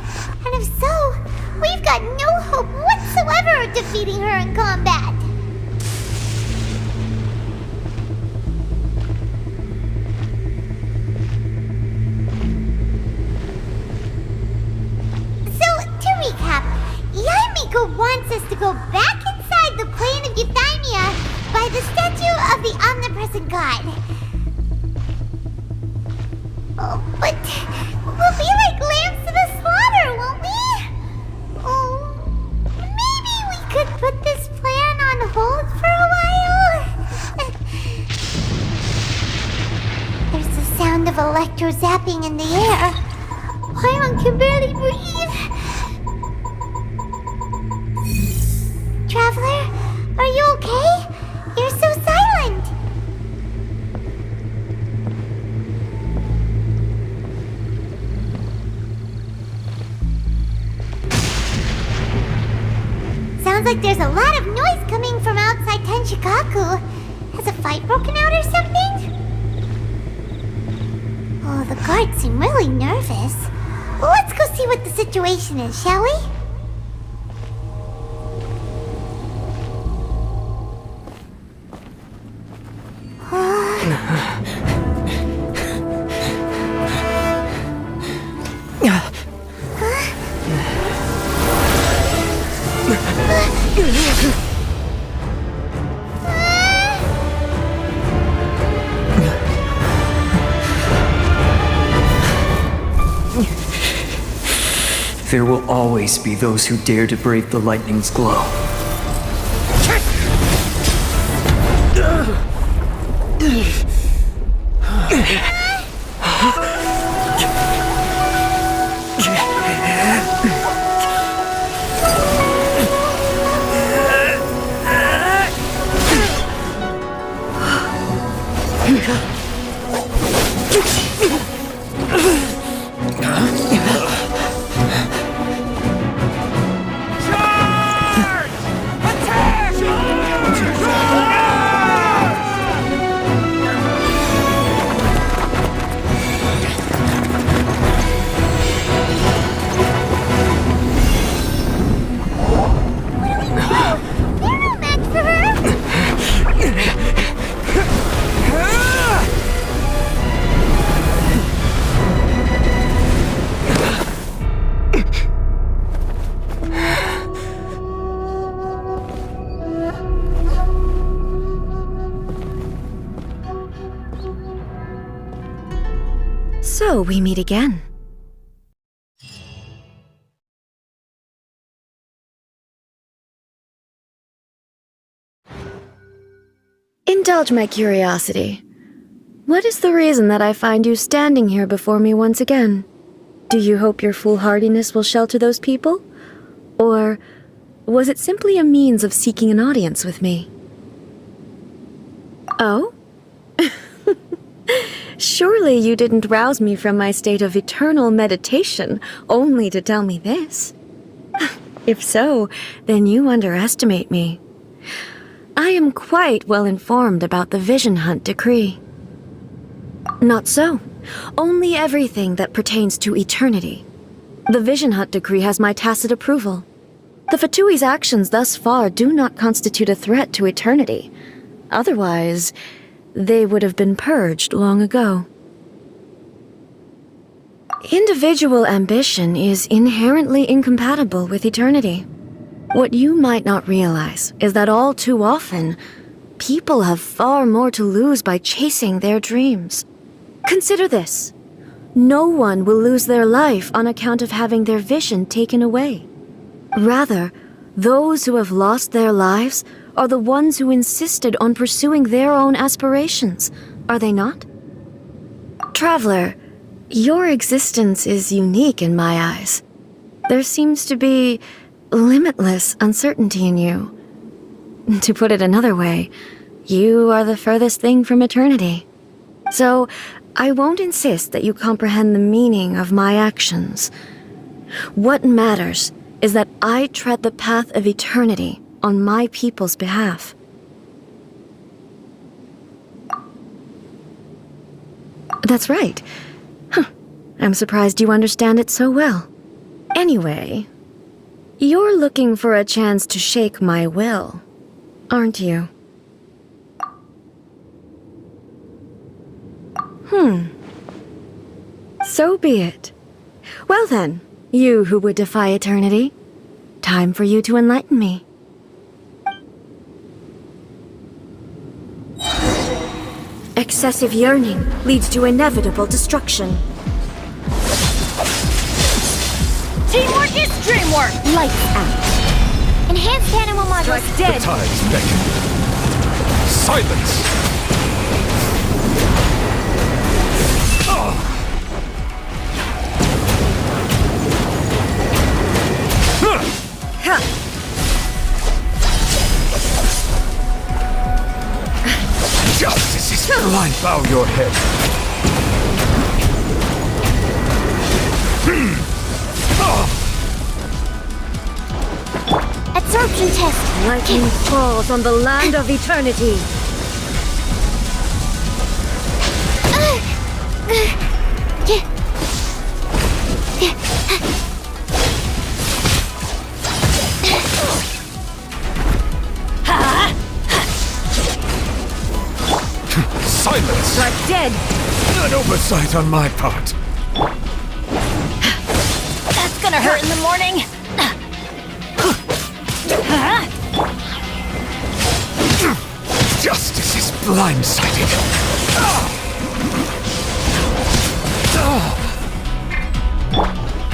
And if so, we've got no hope whatsoever of defeating her in combat. Yaimiko wants us to go back inside the plane of Euthymia by the statue of the omnipresent god. Oh, but we'll be like lambs to the slaughter, won't we? Oh, maybe we could put this plan on hold for a while? There's the sound of electro zapping in the air. Paimon can barely breathe. Traveler, are you okay? You're so silent. Sounds like there's a lot of noise coming from outside Tenshukaku. Has a fight broken out or something? Oh, the guards seem really nervous. Let's go see what the situation is, shall we? There will always be those who dare to brave the lightning's glow. So we meet again. Indulge my curiosity. What is the reason that I find you standing here before me once again? Do you hope your foolhardiness will shelter those people? Or was it simply a means of seeking an audience with me? Oh? Surely you didn't rouse me from my state of eternal meditation only to tell me this. If so, then you underestimate me. I am quite well informed about the Vision Hunt decree. Not so. Only everything that pertains to eternity. The Vision Hunt decree has my tacit approval. The Fatui's actions thus far do not constitute a threat to eternity. Otherwise, they would have been purged long ago. Individual ambition is inherently incompatible with eternity. What you might not realize is that all too often, people have far more to lose by chasing their dreams. Consider this. No one will lose their life on account of having their vision taken away. Rather, those who have lost their lives are the ones who insisted on pursuing their own aspirations, are they not? Traveler, your existence is unique in my eyes. There seems to be limitless uncertainty in you. To put it another way, you are the furthest thing from eternity. So, I won't insist that you comprehend the meaning of my actions. What matters is that I tread the path of eternity on my people's behalf. That's right. I'm surprised you understand it so well. Anyway, you're looking for a chance to shake my will, aren't you? So be it. Well then, you who would defy eternity, time for you to enlighten me. Excessive yearning leads to inevitable destruction. Teamwork is dreamwork! Lights out. Enhanced animal modules dead. The tides beckon. Silence! Justice is blind. Bow your head. Absorption test. Lightning falls on the land of eternity. Silence! Strike dead! An oversight on my part. That's gonna hurt in the morning! Justice is blindsided.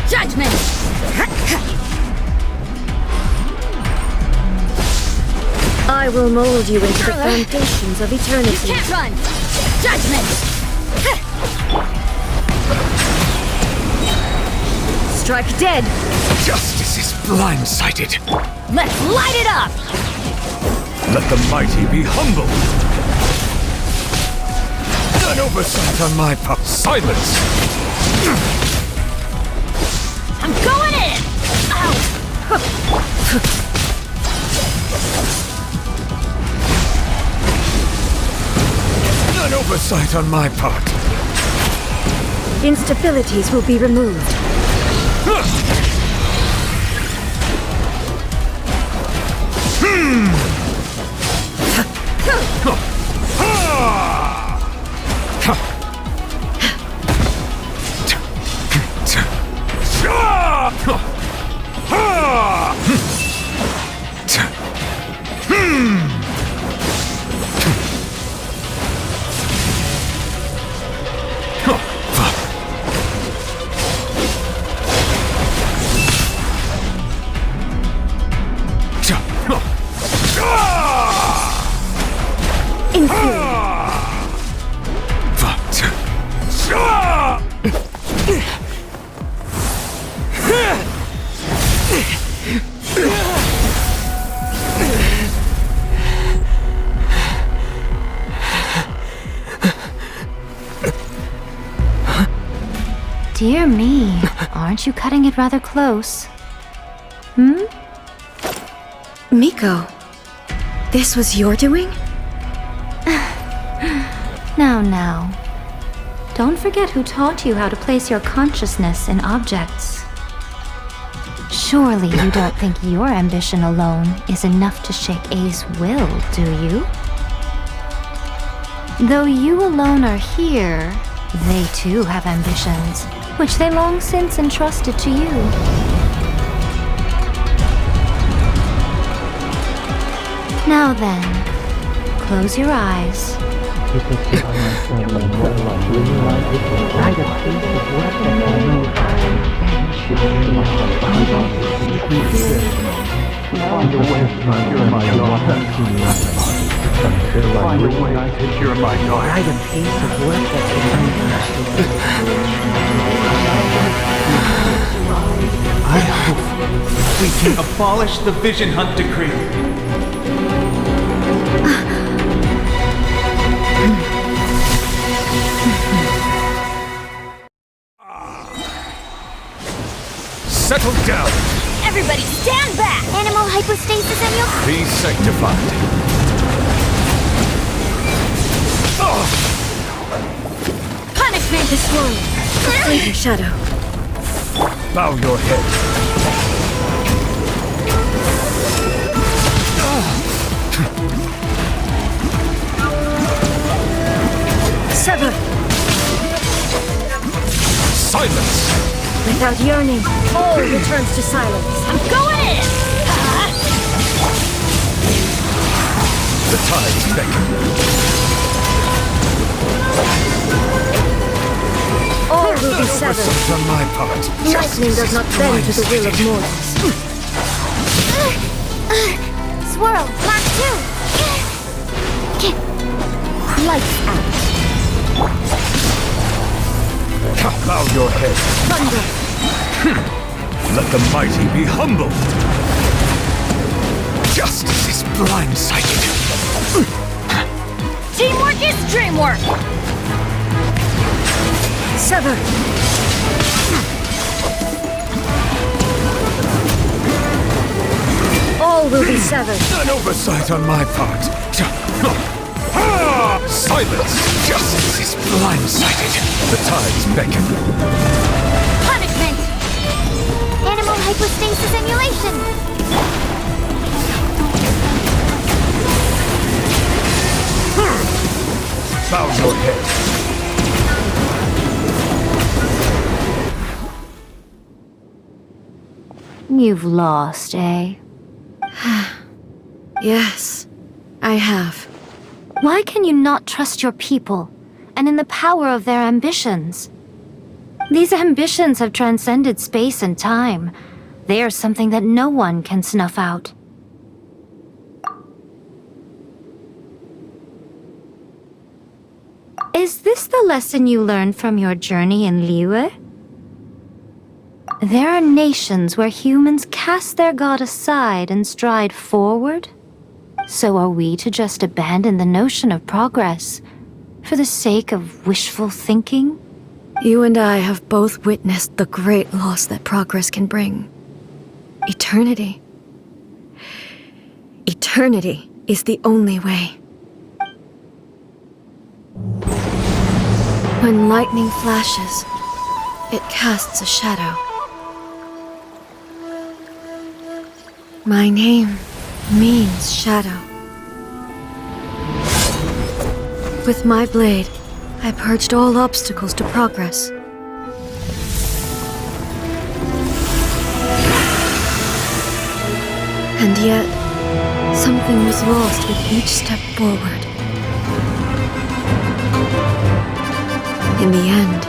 Judgment! I will mold you into the foundations of eternity. You can't run! Judgment! Strike dead! Justice is blindsided. Let's light it up! Let the mighty be humbled. An oversight on my part. Silence! I'm going in! Ow! An oversight on my part. Instabilities will be removed. Infuriate. Aren't you cutting it rather close? Hmm? Miko, this was your doing? Now. Don't forget who taught you how to place your consciousness in objects. Surely you don't think your ambition alone is enough to shake A's will, do you? Though you alone are here, they too have ambitions, which they long since entrusted to you. Now then, close your eyes. I hope we can abolish the Vision Hunt decree. Settle down! Everybody stand back! Animal hypostasis emulation. Be sanctified. Punishment! This one, a fleeting shadow. Bow your head. Sever! Silence! Without yearning, all returns to silence. I'm going in! The tides beckon. All will be severed. Oversight on my part. Lightning does not bend to the will of mortals. Swirl, Mark 2. Lights out. Bow your head. Thunder. Let the mighty be humbled. Justice is blindsided. Teamwork is dreamwork! Sever. All will be severed. An oversight on my part. Silence! Justice is blindsided. The tides beckon. Punishment! Animal hypostasis emulation. Bow your head. You've lost, eh? Yes, I have. Why can you not trust your people, and in the power of their ambitions? These ambitions have transcended space and time. They are something that no one can snuff out. Is this the lesson you learned from your journey in Liyue? There are nations where humans cast their god aside and stride forward. So are we to just abandon the notion of progress for the sake of wishful thinking? You and I have both witnessed the great loss that progress can bring. Eternity. Eternity is the only way. When lightning flashes, it casts a shadow. My name means shadow. With my blade, I purged all obstacles to progress. And yet, something was lost with each step forward. In the end,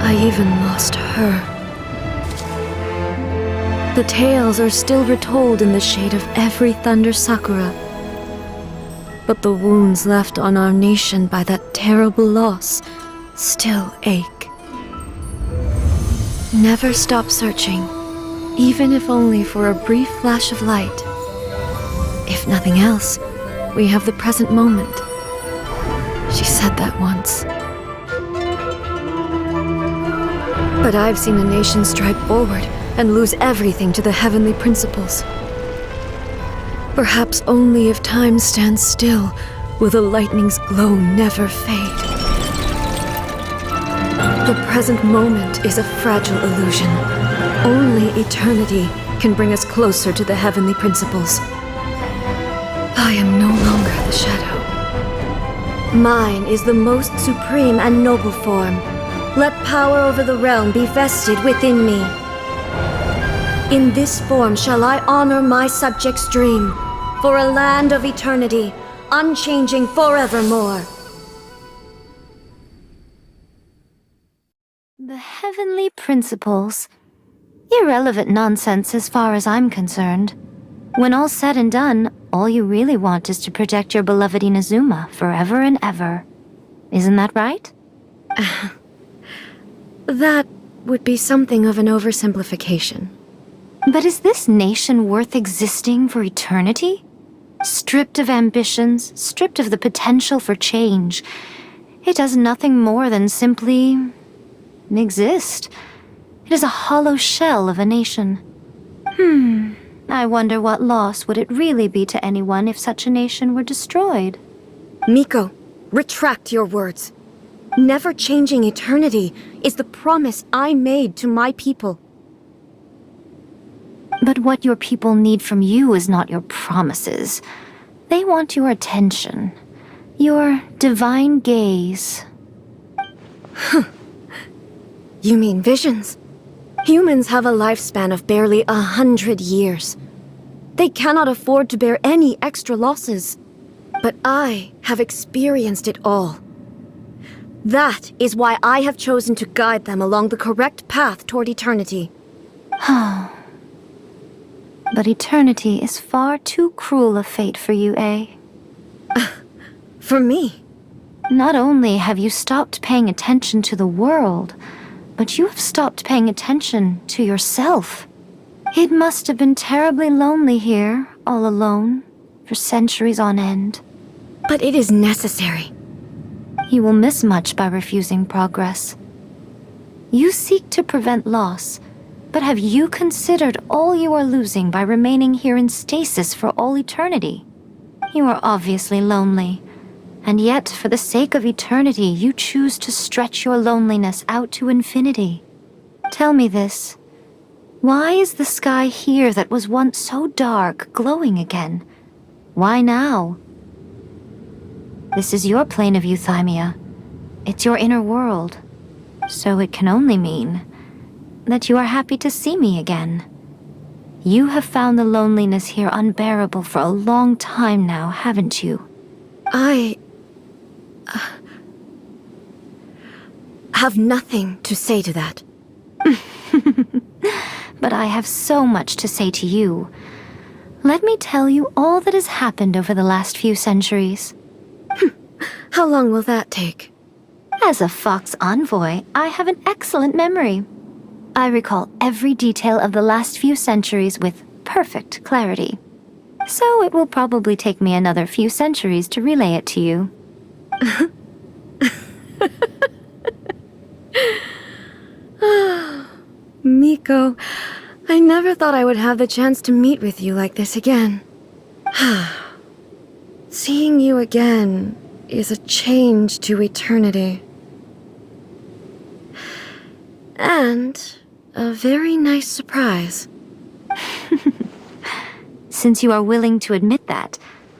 I even lost her. The tales are still retold in the shade of every thunder sakura. But the wounds left on our nation by that terrible loss still ache. Never stop searching, even if only for a brief flash of light. If nothing else, we have the present moment. She said that once. But I've seen a nation stride forward and lose everything to the heavenly principles. Perhaps only if time stands still will the lightning's glow never fade. The present moment is a fragile illusion. Only eternity can bring us closer to the heavenly principles. I am no longer the shadow. Mine is the most supreme and noble form. Let power over the realm be vested within me. In this form shall I honor my subjects' dream, for a land of eternity, unchanging forevermore. The heavenly principles. Irrelevant nonsense as far as I'm concerned. When all's said and done, all you really want is to protect your beloved Inazuma forever and ever. Isn't that right? That would be something of an oversimplification. But is this nation worth existing for eternity? Stripped of ambitions, stripped of the potential for change, it does nothing more than simply exist. It is a hollow shell of a nation. I wonder what loss would it really be to anyone if such a nation were destroyed? Miko, retract your words. Never changing eternity is the promise I made to my people. But what your people need from you is not your promises. They want your attention. Your divine gaze. You mean visions? Humans have a lifespan of barely 100 years. They cannot afford to bear any extra losses. But I have experienced it all. That is why I have chosen to guide them along the correct path toward eternity. But eternity is far too cruel a fate for you, eh? For me? Not only have you stopped paying attention to the world, but you have stopped paying attention to yourself. It must have been terribly lonely here, all alone, for centuries on end. But it is necessary. You will miss much by refusing progress. You seek to prevent loss, but have you considered all you are losing by remaining here in stasis for all eternity? You are obviously lonely, and yet for the sake of eternity you choose to stretch your loneliness out to infinity. Tell me this. Why is the sky here that was once so dark glowing again? Why now? This is your plane of euthymia. It's your inner world. So it can only mean that you are happy to see me again. You have found the loneliness here unbearable for a long time now, haven't you? I have nothing to say to that. But I have so much to say to you. Let me tell you all that has happened over the last few centuries. How long will that take? As a Fox envoy, I have an excellent memory. I recall every detail of the last few centuries with perfect clarity. So it will probably take me another few centuries to relay it to you. Miko, I never thought I would have the chance to meet with you like this again. Seeing you again is a change to eternity. And a very nice surprise. Since you are willing to admit that,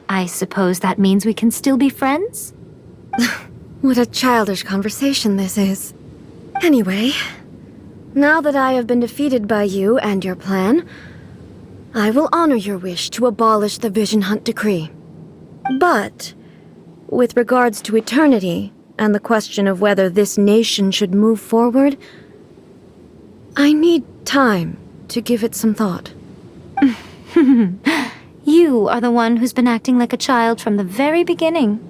I suppose that means we can still be friends? What a childish conversation this is. Anyway, now that I have been defeated by you and your plan, I will honor your wish to abolish the Vision Hunt Decree. But, with regards to eternity, and the question of whether this nation should move forward, I need time to give it some thought. You are the one who's been acting like a child from the very beginning.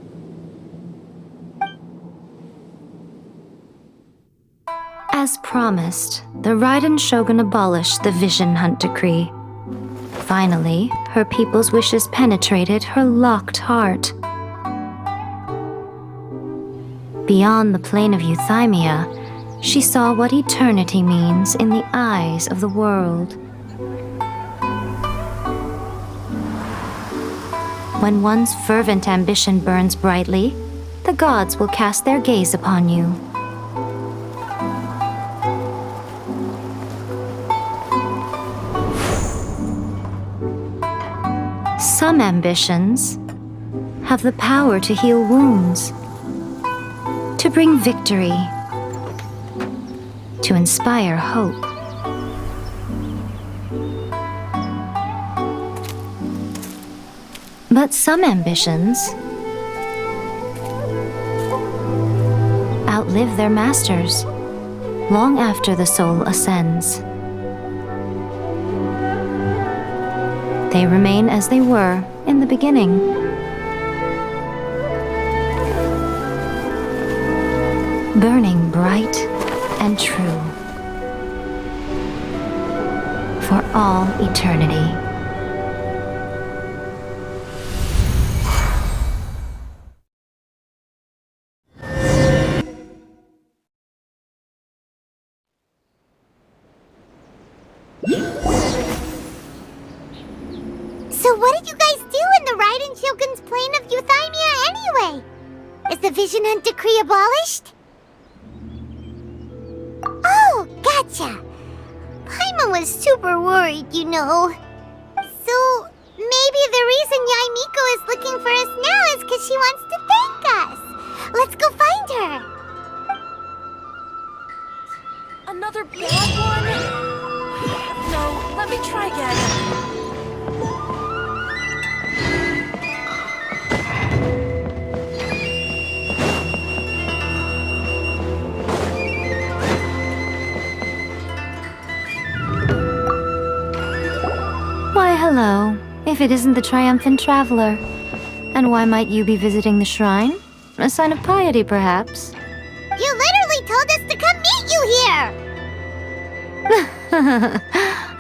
As promised, the Raiden Shogun abolished the Vision Hunt Decree. Finally, her people's wishes penetrated her locked heart. Beyond the plane of euthymia, she saw what eternity means in the eyes of the world. When one's fervent ambition burns brightly, the gods will cast their gaze upon you. Some ambitions have the power to heal wounds, to bring victory, to inspire hope. But some ambitions outlive their masters long after the soul ascends. They remain as they were in the beginning. Burning bright and true for all eternity. So what did you guys do in the Raiden Shogun's plane of Euthymia anyway? Is the Vision Hunt decree abolished? Oh, gotcha. Paimon was super worried, you know. So maybe the reason Yaimiko is looking for us now is because she wants to thank us. Let's go find her. Another bad one? No, let me try again. Why, hello, if it isn't the triumphant traveler. And why might you be visiting the shrine? A sign of piety, perhaps? You literally told us to come meet you here!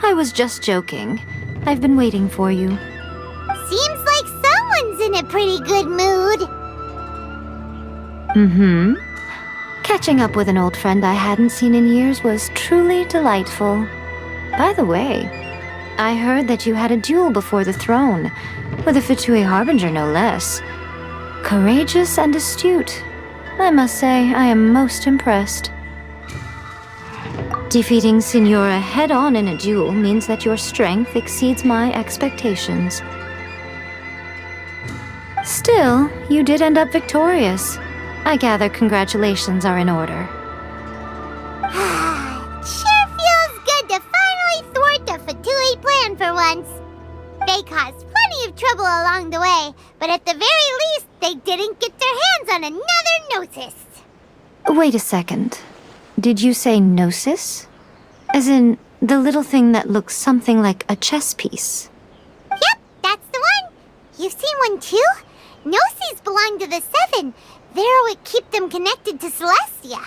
I was just joking. I've been waiting for you. Seems like someone's in a pretty good mood. Mm-hmm. Catching up with an old friend I hadn't seen in years was truly delightful. By the way, I heard that you had a duel before the throne, with a Fatui Harbinger no less. Courageous and astute. I must say, I am most impressed. Defeating Signora head-on in a duel means that your strength exceeds my expectations. Still, you did end up victorious. I gather congratulations are in order. Sure feels good to finally thwart the Fatui plan for once. They caused plenty of trouble along the way, but at the very least, they didn't get their hands on another Gnosis. Wait a second. Did you say Gnosis? As in, the little thing that looks something like a chess piece? Yep, that's the one. You've seen one too? Gnosis belong to the Seven. They're what keep them connected to Celestia.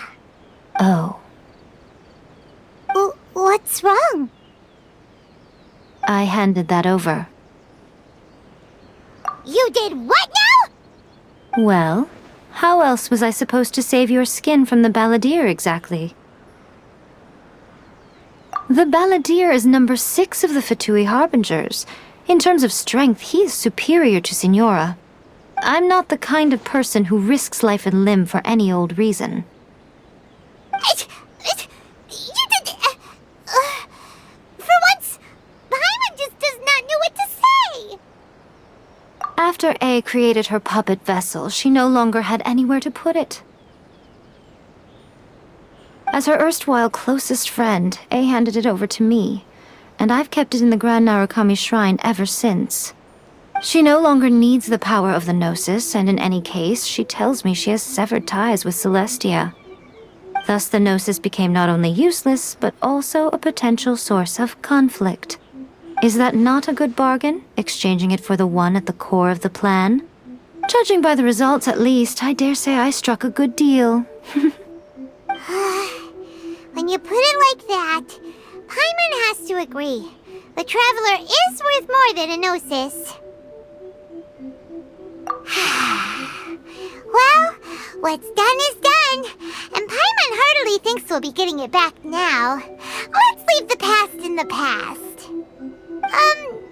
Oh. What's wrong? I handed that over. You did what now? Well, how else was I supposed to save your skin from the Balladeer exactly? The Balladeer is number 6 of the Fatui Harbingers. In terms of strength, he is superior to Signora. I'm not the kind of person who risks life and limb for any old reason. You did... for once, Paimon just does not know what to say. After A created her puppet vessel, she no longer had anywhere to put it. As her erstwhile closest friend, A handed it over to me, and I've kept it in the Grand Narukami Shrine ever since. She no longer needs the power of the Gnosis, and in any case, she tells me she has severed ties with Celestia. Thus the Gnosis became not only useless, but also a potential source of conflict. Is that not a good bargain, exchanging it for the one at the core of the plan? Judging by the results, at least, I dare say I struck a good deal. When you put it like that, Paimon has to agree. The Traveler is worth more than a Gnosis. Well, What's done is done, and Paimon heartily thinks we'll be getting it back now. Let's leave the past in the past.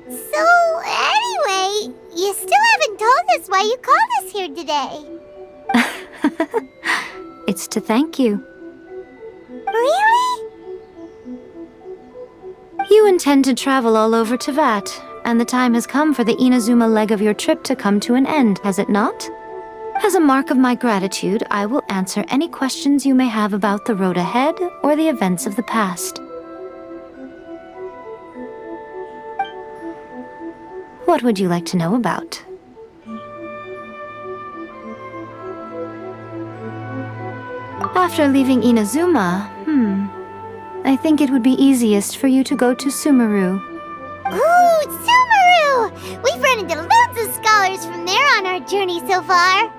So anyway, you still haven't told us why you called us here today. It's to thank you. Really? You intend to travel all over Teyvat, and the time has come for the Inazuma leg of your trip to come to an end, has it not? As a mark of my gratitude, I will answer any questions you may have about the road ahead or the events of the past. What would you like to know about? After leaving Inazuma, I think it would be easiest for you to go to Sumeru. Ooh, Sumeru! We've run into loads of scholars from there on our journey so far.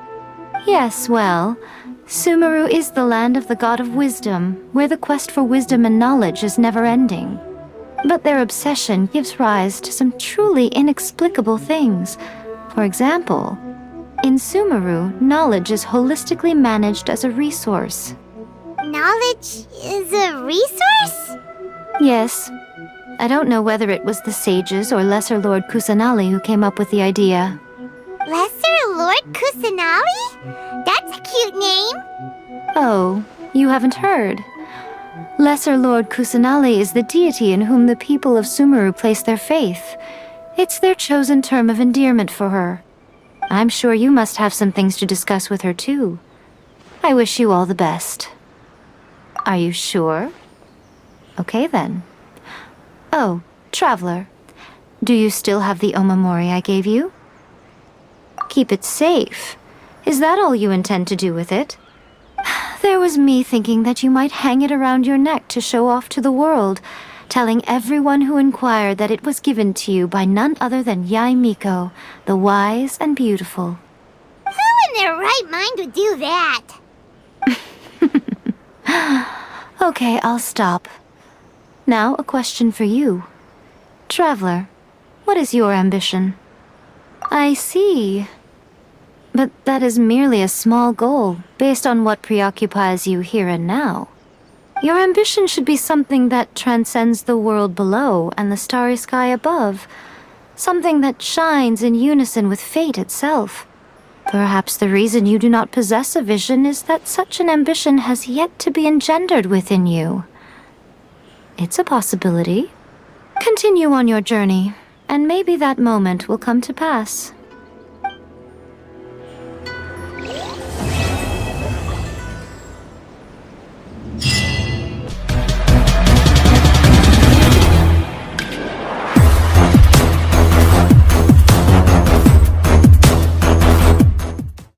Yes, well, Sumeru is the land of the god of wisdom, where the quest for wisdom and knowledge is never-ending. But their obsession gives rise to some truly inexplicable things. For example, in Sumeru, knowledge is holistically managed as a resource. Knowledge is a resource? Yes. I don't know whether it was the sages or Lesser Lord Kusanali who came up with the idea. Lesser Lord Kusanali? That's a cute name. Oh, you haven't heard. Lesser Lord Kusanali is the deity in whom the people of Sumeru place their faith. It's their chosen term of endearment for her. I'm sure you must have some things to discuss with her too. I wish you all the best. Are you sure? Okay then. Oh, Traveler, do you still have the omamori I gave you? Keep it safe. Is that all you intend to do with it? There was me thinking that you might hang it around your neck to show off to the world, telling everyone who inquired that it was given to you by none other than Yae Miko, the wise and beautiful. Who in their right mind would do that? Okay, I'll stop. Now, a question for you. Traveler, what is your ambition? I see. But that is merely a small goal, based on what preoccupies you here and now. Your ambition should be something that transcends the world below and the starry sky above. Something that shines in unison with fate itself. Perhaps the reason you do not possess a vision is that such an ambition has yet to be engendered within you. It's a possibility. Continue on your journey, and maybe that moment will come to pass.